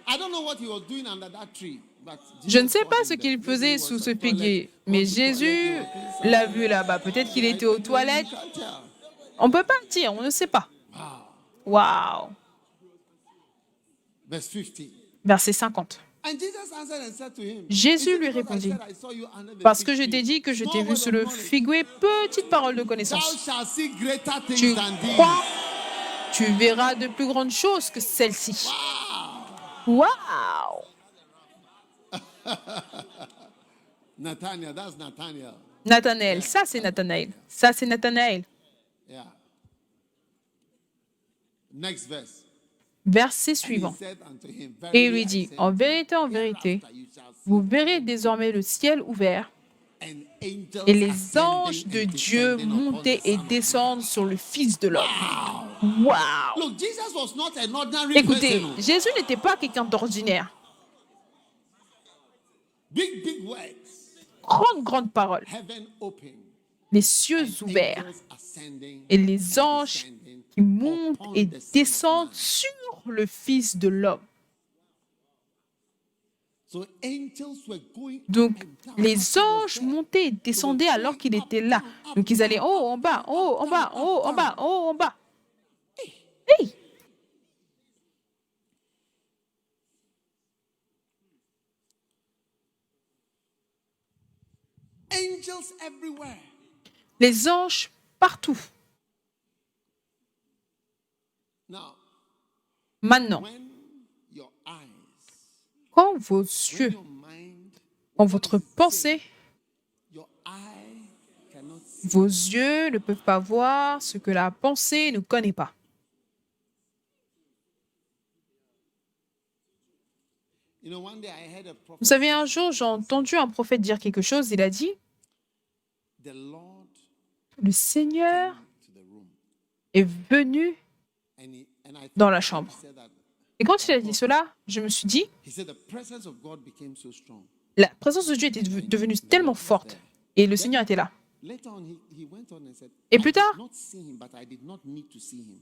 I don't know what he was doing under that tree. But Je ne Jesus sais saw pas him ce there. qu'il Maybe faisait he sous was ce at toilet. figuier, Gone mais to toilet, Jésus he was inside. l'a vu là-bas. Peut-être qu'il était aux toilettes. You can't tell. On ne peut pas le dire, on ne sait pas. Waouh. Verse 50. Verset 50. And Jesus answered and said to him, Jésus "Is it lui because I répondit, said I saw you under the parce fig que je tree? t'ai dit que je t'ai Small vu word sur of le knowledge. figuier, petite parole de Thou connaissance. shalt see greater things Tu than these." crois, tu verras de plus grandes choses que celle-ci. Wow. Waouh. Nathanael, that's Nathanael. Nathanaël, ça c'est Nathanaël. Ça c'est Nathanaël. Yeah. Next verse. Verset And he suivant. said unto him, Et il "Verily lui I dit, say en unto you, vérité, hereafter you shall see vous verrez désormais le ciel ouvert and angels et les ascending anges de and Dieu descending upon monter the et Son of descendre sur le Fils de l'homme. Man." Waouh! Look, Jesus was not an ordinary Écoutez, person. Jésus n'était pas quelqu'un d'ordinaire. Big words. Grande parole. Heaven open. Les cieux ouverts Angels ascending et les and anges descending qui montent upon et the Son of descendent Man. sur le Fils de l'homme. So angels were going Donc, up and down les as he was anges there. montaient et descendaient alors qu'il était là. Donc, ils allaient haut, en bas, haut, en bas, haut, en bas, haut, en bas. Hey! Angels everywhere. Les anges partout. Now, Maintenant, when your eyes, quand vos when yeux, your mind, quand votre pensée, your eye cannot see. vos yeux ne peuvent pas voir ce que la pensée ne connaît pas. You know, one day I heard a prophet Vous savez, un jour, j'ai entendu un prophète dire quelque chose. Il a dit, the Lord le Seigneur to the room. est venu And I dans la thought chambre. he said that. Et quand il a dit cela, je me suis dit, He said the presence of God became so strong. la présence de Dieu était devenue tellement forte. Et le Seigneur était là. Later on, he went on and said, Et plus tard, I did not see him, but I did not need to see him.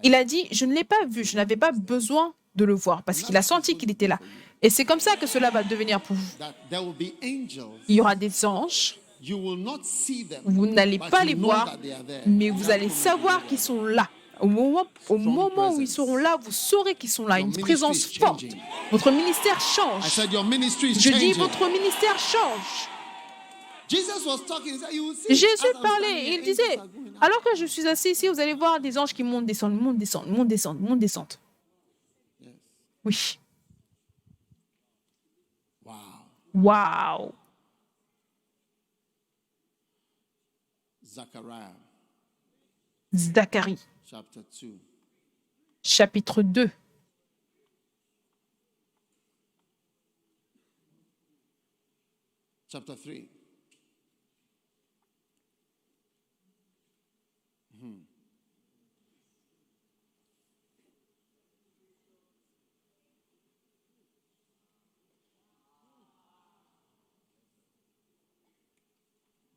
Il a dit, je ne l'ai pas vu, je n'avais pas besoin de le voir parce qu'il a senti qu'il était là. Et c'est comme ça que cela va devenir pour vous. That there will be angels. Il y aura des anges, You will not see them, vous n'allez but pas you les know voir, that they are there. mais vous allez savoir qu'ils sont là. Au moment où ils seront là, vous saurez qu'ils sont là. Une présence forte. Votre ministère I change. said your ministry is Je dis, changing. votre ministère change. Jesus was talking. He said, you will see. Jésus as I'm parlait standing et il here, disait, angels are going up. alors que je suis assis ici, vous allez voir des anges qui montent, descendent, montent, descendent, montent, descendent, montent, descendent. Yes. Oui. Wow. Waouh. Zechariah Zacharie, chapter 2. chapitre 2. Chapter 3.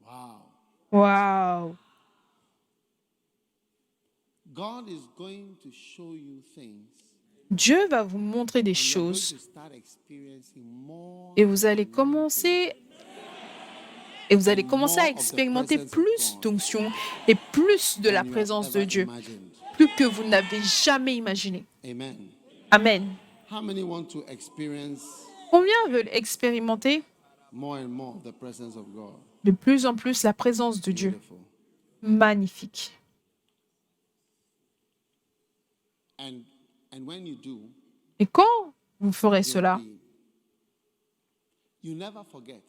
Wow. Waouh. God is going to show you things. Dieu va vous montrer des And you're going choses to start experiencing more et vous allez commencer à of the expérimenter presence of plus God d'onction et plus de than la you have présence de ever Dieu, imagined. plus que vous n'avez jamais imaginé. Amen. Amen. How many want to experience Combien veulent expérimenter more and more of the presence of God? de plus en plus la présence de Dieu? Beautiful. Magnifique. And when you do, Et quand vous ferez you'll cela, be- you never forget.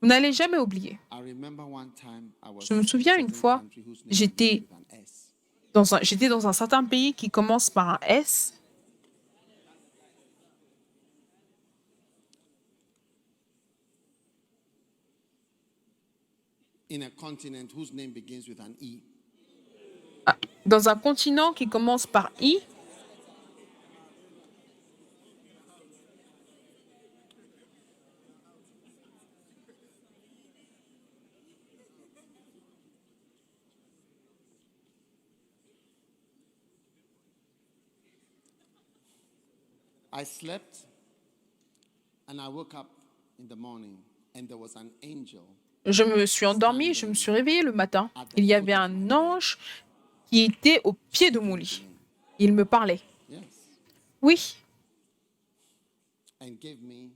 vous n'allez jamais oublier. I remember one time I was Je me souviens in a une certain fois, country whose name j'étais begins with an S. j'étais dans un certain pays qui commence par un S. In a continent whose name begins with an E. Dans un continent qui commence par I. I slept and I woke up in the morning and there was an angel. Je me suis endormie, je me suis réveillée le matin. Il y avait un ange qui était au pied de mon lit. Il me parlait. Yes. Oui. And gave me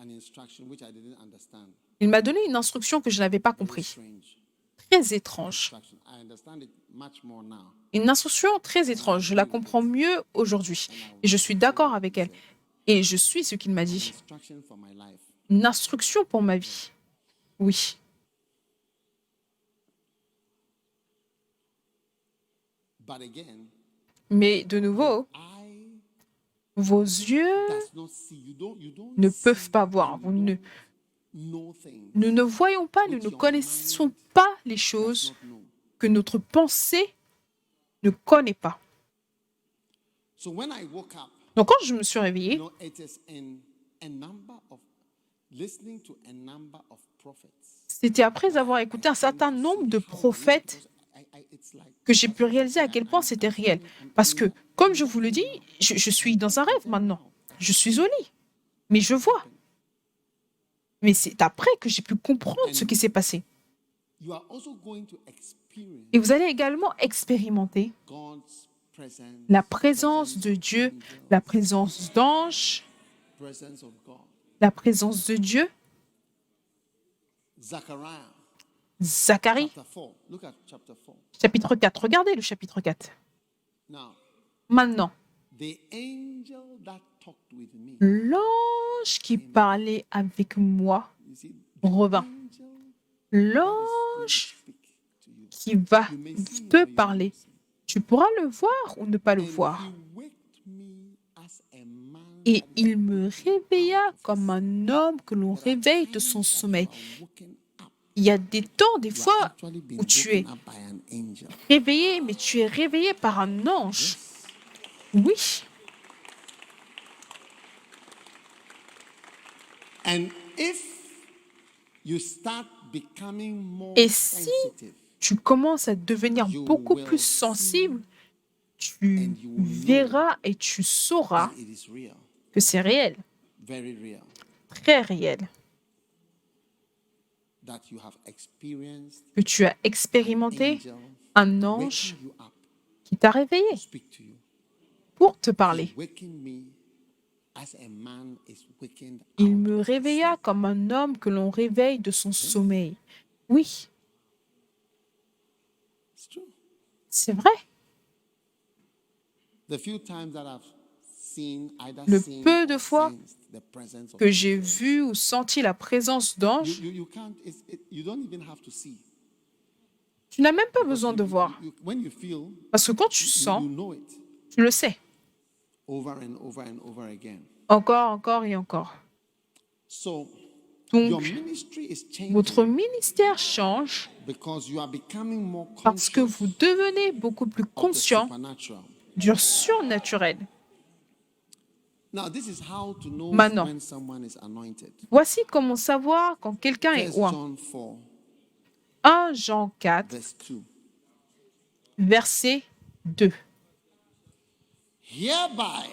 an instruction which I didn't understand. Il m'a donné une instruction que je n'avais pas Very compris. strange Très étrange. instruction. I understand it much more now. Une instruction très étrange. Je la comprends mieux aujourd'hui. Et je suis d'accord avec elle. Et je suis ce qu'il m'a dit. Instruction for my life. Une instruction pour ma vie. Oui. But again, Mais de nouveau, I vos yeux does not see. You don't ne see peuvent pas voir. and Vous you ne, don't know things nous ne voyons pas, nous ne connaissons pas les does choses not know. que notre pensée ne connaît pas. So when I woke up, Donc quand je me suis réveillée, you know, it is in a number of listening to a number of prophets. c'était après avoir écouté un certain nombre de prophètes It's like que j'ai pu réaliser à quel point c'était réel. Parce que, comme je vous le dis, je suis dans un rêve maintenant. Je suis au lit, mais je vois. Mais c'est après que j'ai pu comprendre ce qui s'est passé. you are also going to experience Et vous allez également expérimenter God's presence, la présence de Dieu, la présence d'anges, presence of God. la présence de Dieu. Zechariah Zacharie, chapter 4. Look at chapter 4. chapitre 4. Regardez le chapitre 4. Now, Maintenant, the angel that talked with me, l'ange qui parlait avec moi you see, revint. angel L'ange speak to you. qui va You may see him te or you may parler. not see him. Tu pourras le voir ou ne pas le And voir. he waked me as a man Et that is il me réveilla comme un homme que l'on réveille de son sommeil. woken up. Il y a des temps, des You have fois, actually been où tu es woken up by an angel. réveillé, mais tu es réveillé par un ange. Oui. And if you start becoming more Et si sensitive, tu commences à devenir You beaucoup will plus see sensible, tu verras et tu sauras that it is real, que c'est réel, very real, très réel, that you have experienced que tu as expérimenté angel un ange waking you up qui t'a réveillé to speak to you. pour te He parler. wakened me as a man is wakened Il out me of his réveilla sleep. comme un homme que l'on réveille de son sommeil. Oui, It's true. c'est vrai. The few times that I've seen either Le seen peu de or fois sensed the presence of que j'ai angels, vu ou senti la présence d'anges, you can't, you don't even have to see. tu n'as même pas Because besoin de voir. when you feel, Parce que quand tu you sens, know it tu le sais. over and over and over again. Encore, encore et encore. So your Donc, ministry is votre changing ministère change because you are becoming more parce que conscious vous devenez beaucoup plus of the conscient supernatural. du surnaturel. Now, this is how to know Maintenant, when someone is anointed. voici comment savoir quand quelqu'un est 1 oint. John 4, 1 Jean 4, verse 2. verset 2. Hereby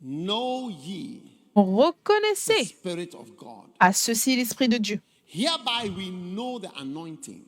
know ye the Reconnaissez Spirit of God. à ceci l'Esprit de Dieu. Hereby we know the anointing.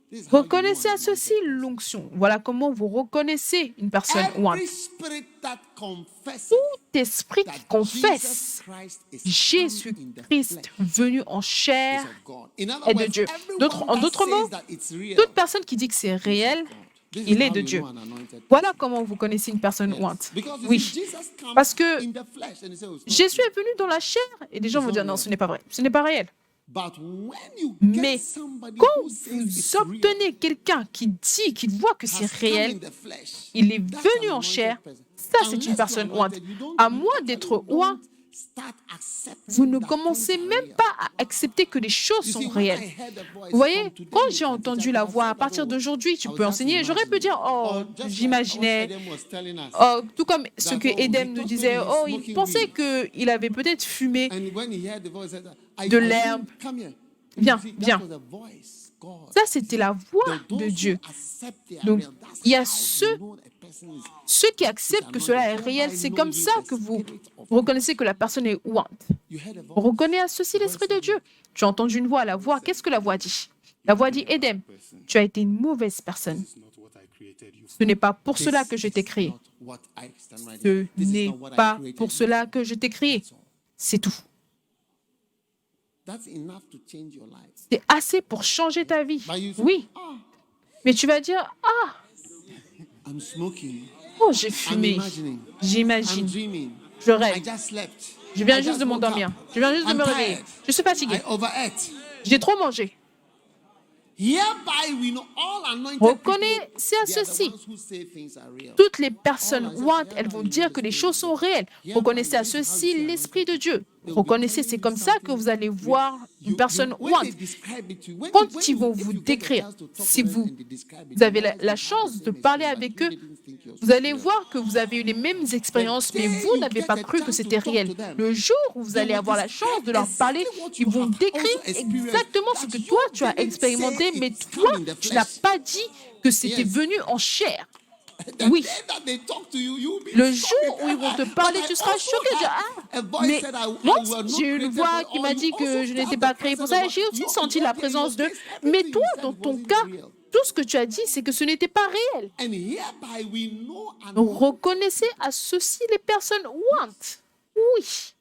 This is how you know Reconnaissez an à ceci anointed person. l'onction. Voilà comment vous reconnaissez une personne ointe. Every spirit that confesses Tout esprit that qui Jesus confesse Christ is come in the Jésus-Christ flesh venu en is chair of God. In other est de words, Dieu. everyone En that d'autres says mots, that it's real toute personne qui dit que c'est réel, This is il est how de you Dieu. know an anointed Voilà person. comment vous connaissez une personne Yes. ointe. Because you Oui, see, Jesus comes parce que in the flesh and he says, "Oh, it's not Jésus true." est venu dans la chair et les gens vont not dire non, real. ce n'est pas vrai, ce n'est pas réel. But when you Mais get somebody quand who says it's vous real, obtenez quelqu'un qui dit, qui voit que c'est has come in réel, the flesh, il est that's venu an en anointed chair, person. ça c'est Unless une personne you're ointe. anointed, you À actually moins d'être oint, don't start accepting vous ne that commencez things are même real. pas à accepter que les choses You sont see, when réelles. I heard the voice Vous voyez, from today, quand you j'ai can teach, entendu I la could have voix, said à that, partir oh, d'aujourd'hui, tu I was peux just enseigner, j'aurais pu imagining. dire, oh, Or just j'imaginais. what Adam was telling us. Tout comme ce That, que oh, he Edem nous thought disait, maybe he's oh, il smoking pensait weed. qu'il avait peut-être fumé And when he heard the voice, he said, de I l'herbe. think, come here. Viens, You see, that viens. was a voice, God. Ça, c'était la voix Those de who Dieu. accept they are Donc, real. That's il y a how ceux, you know a person is ceux qui acceptent que cela est réel. C'est comme ça que vous reconnaissez que la personne est ointe. You heard a On voice. reconnaît à ceci l'Esprit de Dieu. Tu as entendu une voix, la voix. Qu'est-ce que la voix dit? La voix dit, Edem, tu as été une mauvaise personne. Ce n'est pas pour cela que je t'ai créé. Ce n'est pas pour cela que je t'ai créé. C'est tout. That's enough to change your life. C'est assez pour changer ta vie. But you say, Oui, ah, mais tu vas dire, ah, I'm smoking. oh, j'ai I'm fumé. imagining. I'm J'imagine. dreaming. Je I rêve. just slept. Je viens I juste de woke m'endormir. up. Je viens juste de I'm me réveiller. tired. Je suis fatigué. I overate. J'ai trop mangé. Hereby we know all anointed people. Reconnaissez à They are the ceci. ones who say things are real. Toutes les personnes ointes, elles vont dire que les choses sont réelles. Reconnaissez à ceci l'Esprit de Dieu. Reconnaissez, c'est comme ça que vous allez voir une personne ointe. Quand ils vont vous décrire, si vous avez la chance de parler avec eux, vous allez voir que vous avez eu les mêmes expériences, mais vous n'avez pas cru que c'était réel. Le jour où vous allez avoir la chance de leur parler, ils vont décrire exactement ce que toi, tu as expérimenté, mais toi, tu n'as pas dit que c'était venu en chair. Oui. Le jour où ils vont te parler, tu seras choqué. Tu dis, ah, mais moi, j'ai eu une voix qui m'a dit que je n'étais pas créé pour ça. Et j'ai aussi senti la présence de... Mais toi, dans ton cas, tout ce que tu as dit, c'est que ce n'était pas réel. Reconnaissez à ceci les personnes ointes. Oui.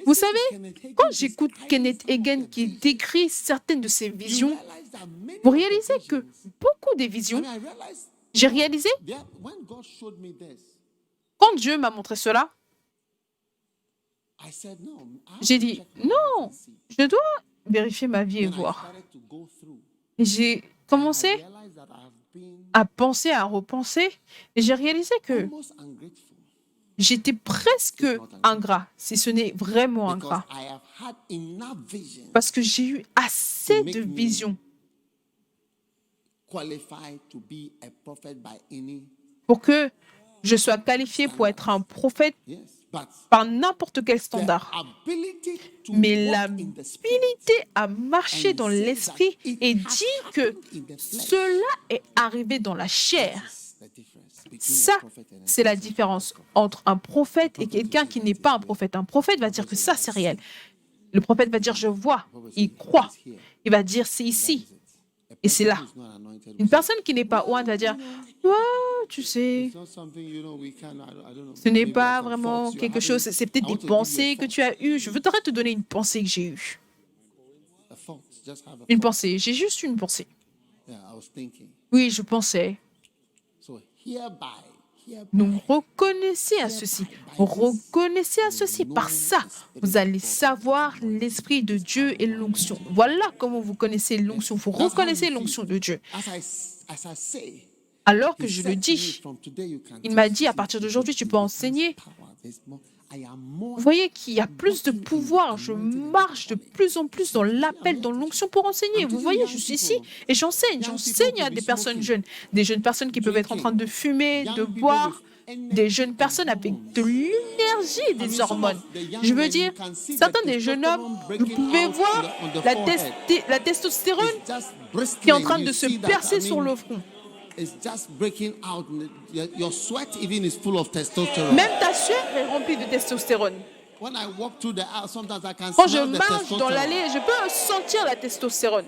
Vous savez, quand j'écoute Kenneth Hagin qui décrit certaines de ses visions, vous réalisez que beaucoup des visions, j'ai réalisé, quand Dieu m'a montré cela, j'ai dit, non, je dois vérifier ma vie et voir. Et j'ai commencé à penser, à repenser, et j'ai réalisé que j'étais presque ingrat, si ce n'est vraiment ingrat, parce que j'ai eu assez de visions pour que je sois qualifié pour être un prophète par n'importe quel standard. ability to Mais walk in the spirit l'habilité à marcher dans l'esprit et dit que cela est arrivé dans la chair. is the difference between Ça, a prophet and a c'est la différence entre un prophète et quelqu'un qui n'est pas un prophète. Un prophète va dire que ça, c'est réel. Le prophète va dire, je vois, il croit. Il va dire, c'est ici. Et c'est là. It's not anointed. Une personne qui n'est pas ointe va dire, ouais, tu sais, It's not something, we can, I don't know. ce n'est Maybe pas some vraiment thoughts you're quelque having. chose, c'est peut-être I want des to give you a pensées que thought. tu as eues. Je voudrais te donner une pensée que j'ai eue. A thought. Just have a Une thought. pensée, j'ai juste une pensée. Yeah, I was thinking. Oui, je pensais. So hereby, Donc reconnaissez à ceci. Reconnaissez à ceci. Par ça, vous allez savoir l'Esprit de Dieu et l'onction. Voilà comment vous connaissez l'onction. Vous reconnaissez l'onction de Dieu. as I say, Alors que he je said le to me, dis, from today you can il m'a teach, dit, à teach, partir teach, d'aujourd'hui, tu peux teach, enseigner. power. There's more. I am more. Vous voyez qu'il y a plus de pouvoir. Je marche de plus en plus dans l'appel, dans l'onction pour enseigner. Vous voyez, je suis ici et j'enseigne. J'enseigne à des personnes jeunes. Des jeunes personnes qui peuvent être en train de fumer, de boire. Des jeunes personnes avec de l'énergie, des hormones. Je veux dire, certains des jeunes hommes, vous pouvez voir la testostérone Just qui est en train bristling. de You se see that? percer I sur mean, le front. it's just breaking out. Your sweat even is full of testosterone. Même ta sueur est remplie de testostérone. When I walk through the aisle, sometimes I can Quand je smell the marche dans testosterone. l'allée, je peux sentir la testostérone.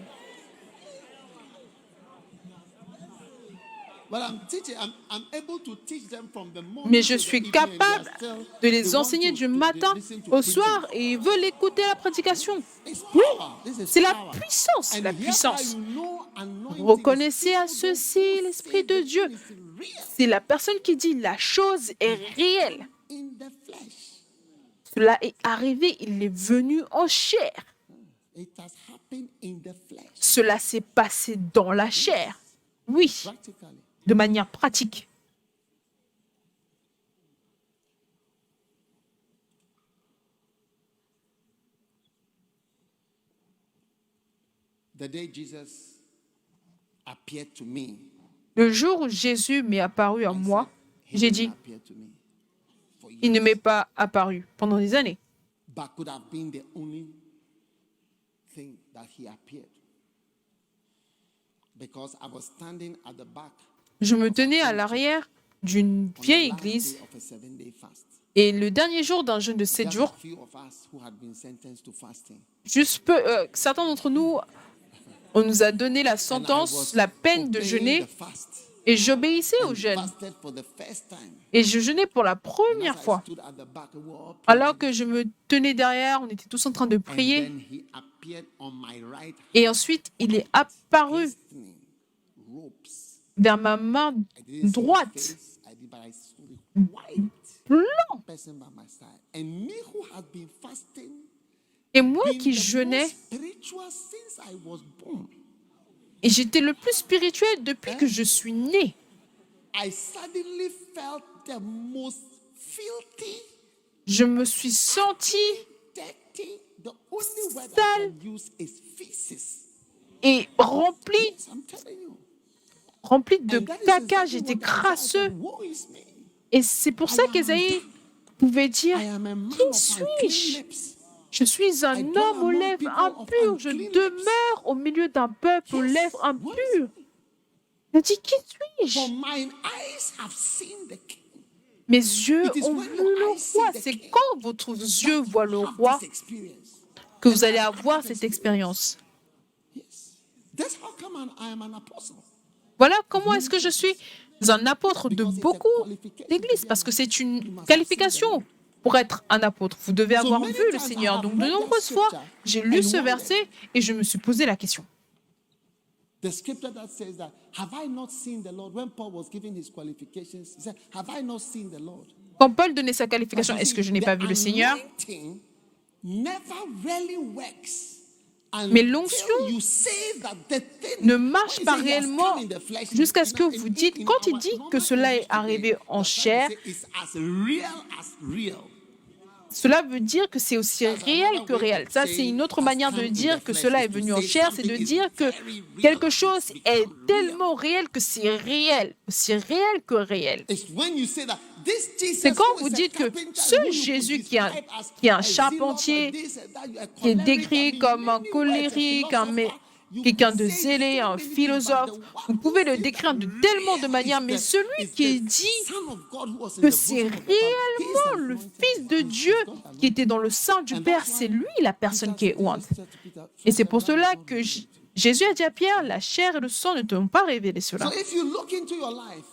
But I'm teaching. I'm able to teach them from the morning Mais je to the suis evening, and they are capable still- de they les want enseigner to- du to matin listen to au preaching. soir et ils veulent écouter la prédication. It's power. This is C'est la power. puissance, And la hereby puissance. you know anointing Reconnaissez is à people ceci who l'Esprit say de the Dieu. thing is real C'est la personne qui dit la chose est réelle. in the flesh. Cela est arrivé, il est venu en chair. It has happened in the flesh. Cela s'est passé dans la chair. Oui, Practically. de manière pratique. The day Jesus appeared to me, Le jour où Jésus m'est apparu à moi, he j'ai didn't dit, appear to me for il ne years, m'est pas apparu pendant des années. but could have been the only thing that he appeared. Because I was standing at the back Je me tenais à l'arrière d'une on the vieille last église day of a 7-day fast. et le dernier jour d'un jeûne de 7 Just a jours, few of us who had been sentenced to fasting. certains d'entre nous, on nous a donné la And I sentence, was la peine de obeying jeûner the fast et j'obéissais au and jeûne. fasted for the first time. Et je jeûnais pour la And première as I fois. stood at the back, we were all Alors praying. que je me tenais derrière, on était tous en train de And prier. then he appeared on my right Et ensuite, il est apparu hastening ropes. vers ma main I didn't see his droite, face, I did, but I saw the white blanc. person by my side. And me who had been fasting, Et moi been qui the jeûnais, most spiritual since I was born. et j'étais le plus spirituel depuis que je suis né. I suddenly felt the most filthy, Je me suis senti dirty. The only word I Sale. can use is feces. et rempli I'm telling you. de And that is caca. exactly J'étais what I crasseux. thought, woe is me. Et c'est pour ça qu'Ésaïe pouvait dire, I am a man qui of suis-je? unclean lips. Je suis un homme aux lèvres impures. Je demeure au milieu d'un peuple aux lèvres impures. Il a dit, qui suis-je? For mine eyes have seen the king. Mes yeux It is ont when vu your le eyes see roi. the C'est king quand votre yeux voient le Have roi this experience. que vous allez avoir cette expérience. Yes. That's how come I am an apostle. Voilà comment est-ce que je suis un apôtre de beaucoup d'églises, parce que c'est une qualification pour être un apôtre. Vous devez avoir vu le Seigneur. Donc de nombreuses fois, j'ai lu ce verset et je me suis posé la question. The scripture that says that, have I not seen the Lord? When Paul was giving his qualifications, he said, have I not seen the Lord? Quand Paul donnait sa qualification, est-ce que je n'ai pas vu le Seigneur? Anointing never really works. Mais l'onction ne marche pas réellement jusqu'à ce que vous dites, quand il dit que cela est arrivé en chair, cela veut dire que c'est aussi réel que réel. Ça, c'est une autre manière de dire que cela est venu en chair, c'est de dire que quelque chose est tellement réel que c'est réel, aussi réel que réel. C'est quand vous dites que ce Jésus qui est un charpentier, qui est décrit comme un colérique, quelqu'un de zélé, un philosophe, vous pouvez le décrire de tellement de manières, mais celui qui dit que c'est réellement le Fils de Dieu qui était dans le sein du Père, c'est lui la personne qui est ointe. Et c'est pour cela que Jésus a dit à Pierre, la chair et le sang ne t'ont pas révélé cela.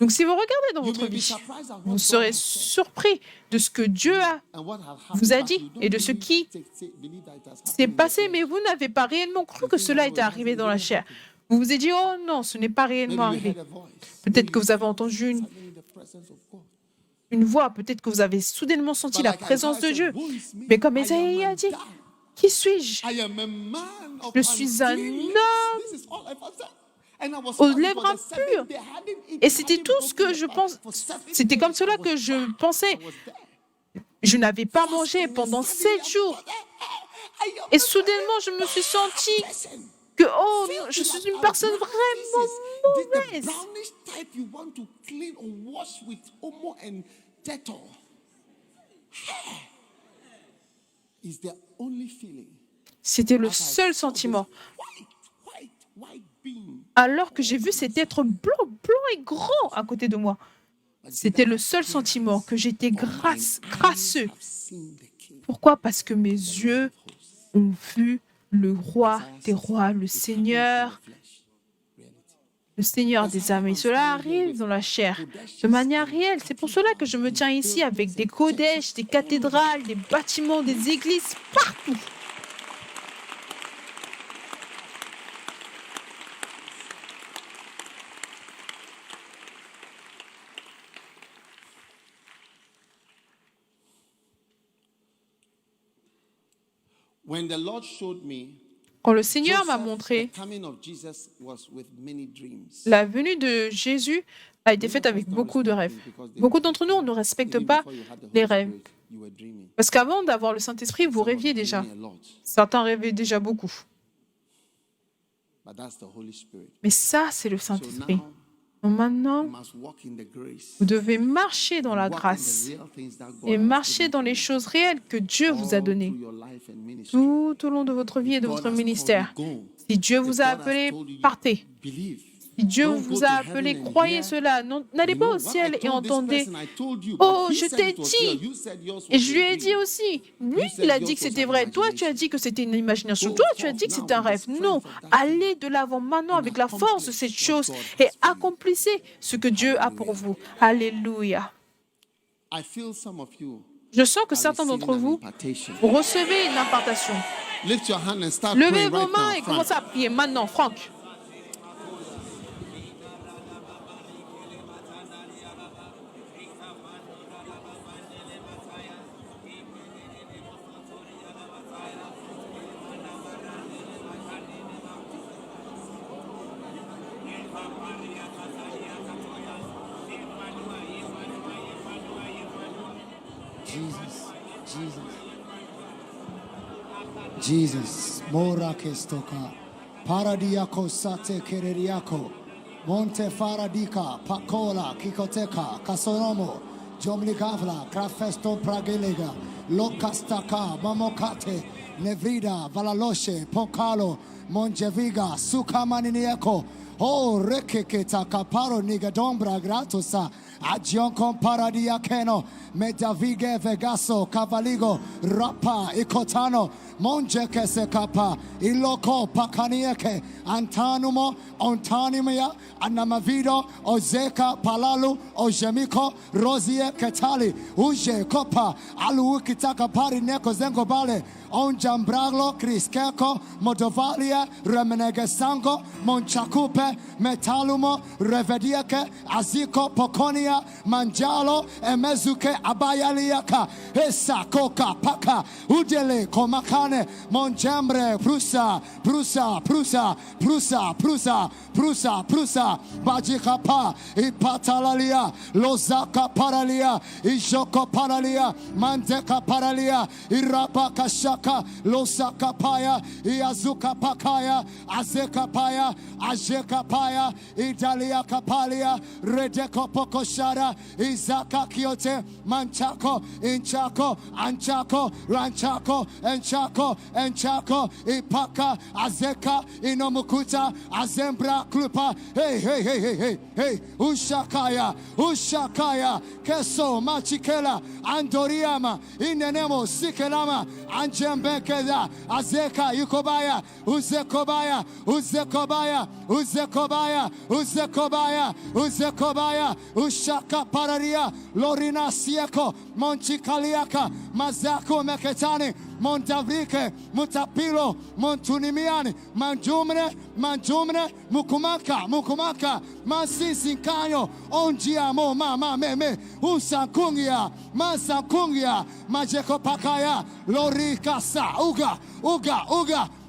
Donc si vous regardez dans votre vie, vous serez surpris de ce que Dieu vous a dit et de ce qui s'est passé, mais vous n'avez pas réellement cru que cela était arrivé dans la chair. Vous vous êtes dit, oh non, ce n'est pas réellement arrivé. Peut-être que vous avez entendu une voix, peut-être que vous avez soudainement senti la présence de Dieu. Mais comme Ésaïe a dit, qui suis-je? Je suis un homme aux lèvres impures. Et c'était tout ce que je pense. C'était comme cela que je pensais. Je n'avais pas mangé pendant 7 jours. Et soudainement, je me suis sentie que, oh, non, je suis une personne vraiment mauvaise. C'était le seul sentiment. Alors que j'ai vu cet être blanc et grand à côté de moi. C'était le seul sentiment que j'étais crasseux. Pourquoi? Parce que mes yeux ont vu le roi des rois, le Seigneur des âmes. Et cela arrive dans la chair, de manière réelle. C'est pour cela que je me tiens ici avec des kodèches, des cathédrales, des bâtiments, des églises, partout. Quand le Seigneur m'a montré, la venue de Jésus a été faite avec beaucoup de rêves. Beaucoup d'entre nous, on ne respecte pas les rêves. Parce qu'avant d'avoir le Saint-Esprit, vous rêviez déjà. Certains rêvaient déjà beaucoup. Mais ça, c'est le Saint-Esprit. Donc maintenant, vous devez marcher dans la grâce et marcher dans les choses réelles que Dieu vous a données tout au long de votre vie et de votre ministère. Si Dieu vous a appelé, partez. Si Dieu vous a appelé, croyez cela. N'allez pas au ciel et entendez « Oh, je t'ai dit !» Et je lui ai dit aussi, lui, il a dit que c'était vrai. Toi, tu as dit que c'était une imagination. Toi, tu as dit que c'était un rêve. Non, allez de l'avant maintenant avec la force de cette chose et accomplissez ce que Dieu a pour vous. Alléluia. Je sens que certains d'entre vous recevez une impartation. Levez vos mains et commencez à prier maintenant, Franck. Jesus, Mora Kestoka, Paradiako Sate Kereriako, Monte Faradika, Pakola, Kikoteka, Kasoromo, Jomligavla, Krafesto Pragelega, Lokastaka, Mamokate, Nevrida, Valaloshe, Pokalo, Monjeviga, Sukamaninieko, Oh, Rekeketa, Kaparo, Nigadombra, Gratosa, Agioncon Paradia Keno, Medavige Vegaso, Cavaligo, Rapa, Ikotano, Monjeke Sekapa, Iloko, Pakanieke, Antanumo, Ontanimia, Anamavido, Ozeka, Palalu, Ojemiko, Rosie, Ketali, Uje, Kopa, Alu Kitaka Pari Neko Zengo Bale, Onjambraglo, Kriskeko, Modovalia, Remenege Sango, Monchakupe, metalumo revediake aziko pokonia manjalo emezuke abayaliaka esa koka paka udele komakane monjambre prusa bajikapa ipatalalia lozaka paralia ijoko paralia mandeka paralia irabaka shaka losaka paya iazuka pakaya azeka paya ajeka paya idalia kapalia redeko pokoshara izaka kiote manchako inchako anchako ranchako enchako ipaka azeka inomukuta azembra klupa hey ushakaya keso machikela andoriama inenemo sikelama anjembekeda azeka yukobaya uzekobaya ushaka pararia lorina sieko monchikaliaka mazako meketani Montavrike, Mutapilo, Montunimiani, Manjumne, Mukumaka, Mansisinkanyo, Onjiamo, Mama, Meme, Usankungia, Mansankungia, Majeko Pakaya, Lorikasa,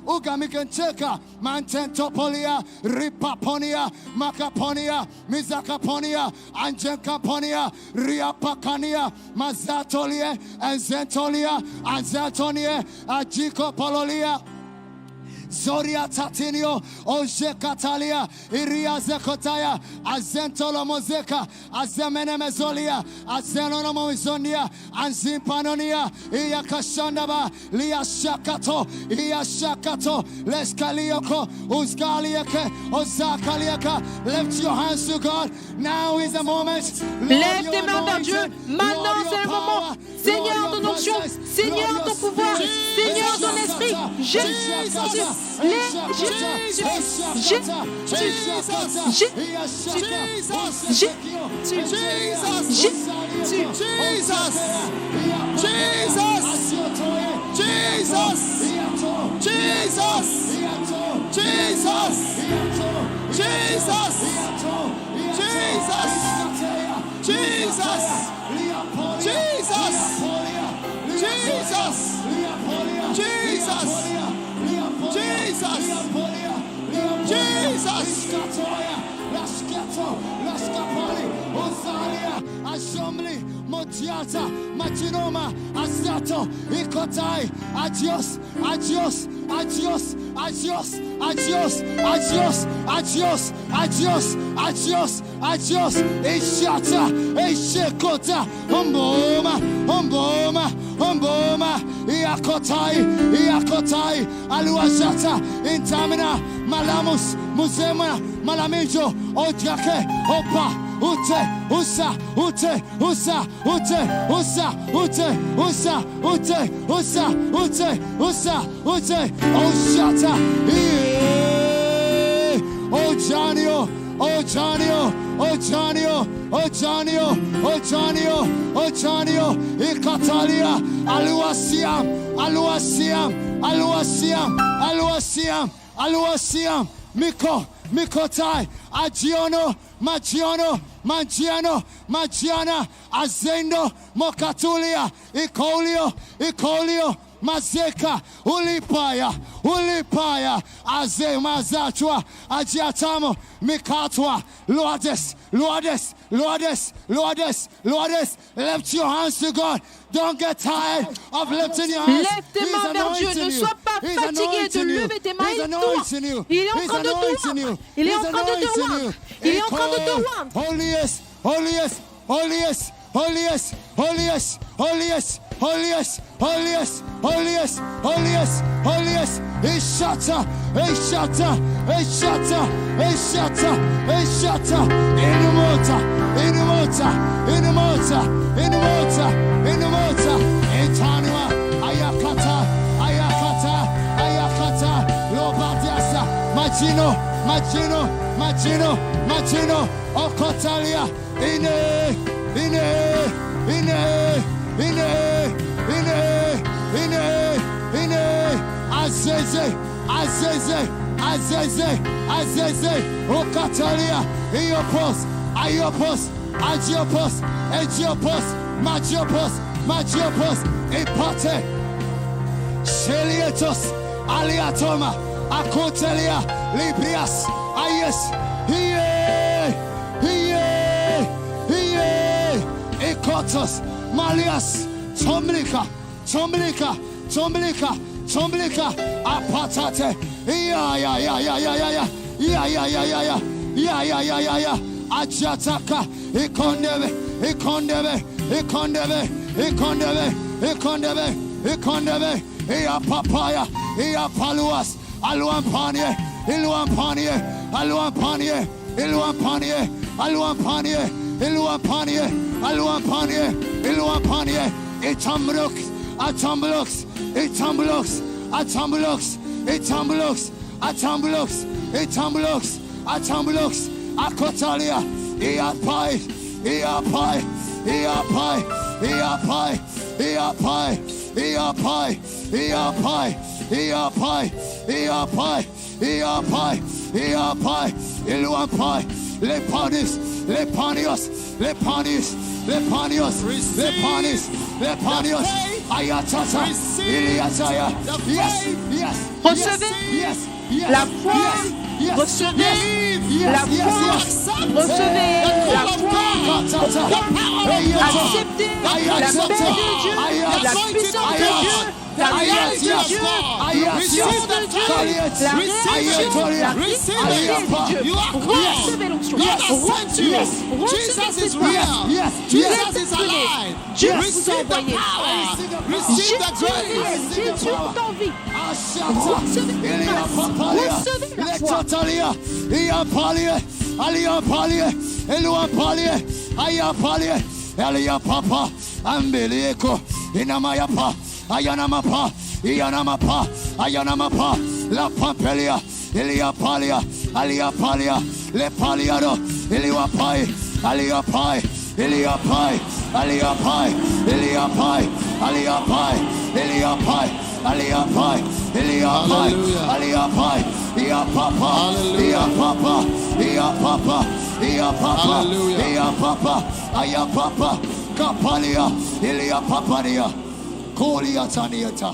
Uga mikencheka mantentopolia ripaponia makaponia mizakaponia anjenkaponia riapakania mazatolie anzatonie ajiko pololia Zoria Tatinio, Oje Catalia, Iria Zekotaya, Azentolo Mozeka, Azemene Mezolia, Azenono Moizonia, Anzimpanonia, Ia Kashandaba, Lia Shakato, Leskalioko, Uzgaliake, Ozakaliaka. Lift your hands to God. Now is the moment. Lève tes mains vers Dieu. Maintenant c'est le moment. Seigneur ton onction, Seigneur ton pouvoir, Seigneur ton esprit. Assembly, Montiata, Machinoma, Azato, Ikotai, adios, Ishata, Ishekota, Umboma, Iakotai, Aluazata, Intamina, Malamus, Muzema, Malamijo, Otiake, Opa, Ute, Oshata, Ojanio, Ikatalia, Aluasiam, Mikotai, Magiana, Azendo, Mokatulia, Ikolio, Mazeka, Ulipaya, Azemazachua, Ajiatamo, Mikatwa, Lourdes, lift your hands to God. Don't get tired of lifting your hands. Lève tes mains vers Dieu. Ne sois pas fatigué de lever tes mains. Il est en train de te oindre. Il est en train de te oindre. Il est en train de te Holiest. Ishata. Inumota. Etanua. Ayakata. Lobadiasa. Machino. Okotalia. Ine. Azeze, Azeze, Azeze, Azeze, Okatalia, Iopos, Iopos, Agiopos, Egiopos, Magiopos, Magiopos, Epate, Shelietos, Aliatoma, Akotelia, Librias, Ayes, Ekotos, Malias, Tomlika, Tomlika, Tomlika, Tomlika, Apatate, Ajataka, Ikondebe, Ikondebe, Ikondebe, Ikondebe, Ikondebe, Ikondebe, Ia Papaya, Ia Paluas, Aluampanie, Iluampanie, Aluampanie, Iluampanie, Aluampanie, Iluampanie, Aluampanie, Iluampanie, Itambrux, Atambrux, Itambrux, Atambrux, Itambrux, Atambrux, Itambrux, Atambrux, Akotalia, Iapai, Iapai, Iapai, Iapai, Iapai, Iapai, Iapai, Iapai, Iapai, Iapai, Iapai, Iluapai, Lepanis, Lepanios, Lepanios, Lepanios, Lepanios, Lepanios, Ayatata, Iliataya, yes, yes, Recevez yes, yes, la foi, yes, recevez yes, la foi, recevez la foi, acceptez la paix de Dieu, la puissance de Dieu, la réalité de Dieu, l'onction de Dieu, la réaction, la fidélité de Dieu. Recevez l'onction, recevez cette parole. Dieu vous a envoyé, Jésus t'envie. Recevez la foi. Elia Papa, Ambelieko, Inamayapa, Ayanamapa, Iyanamapa, Ayanamapa, La Pampelia, Elia Palia, Alia Palia, Le Paliado, Elia Pai, Alia Pai, Elia Pai, Alia Pai, Elia Pai, Alia Pai, Elia Pai, Alia Pai, Elia Pai, Alia Pai, Ia Papa, Ia Papa, Ia Papa, Ia Papa, Ia Papa, Aya Papa, Kapalia, Ilia Paparia, Kolia Taniata.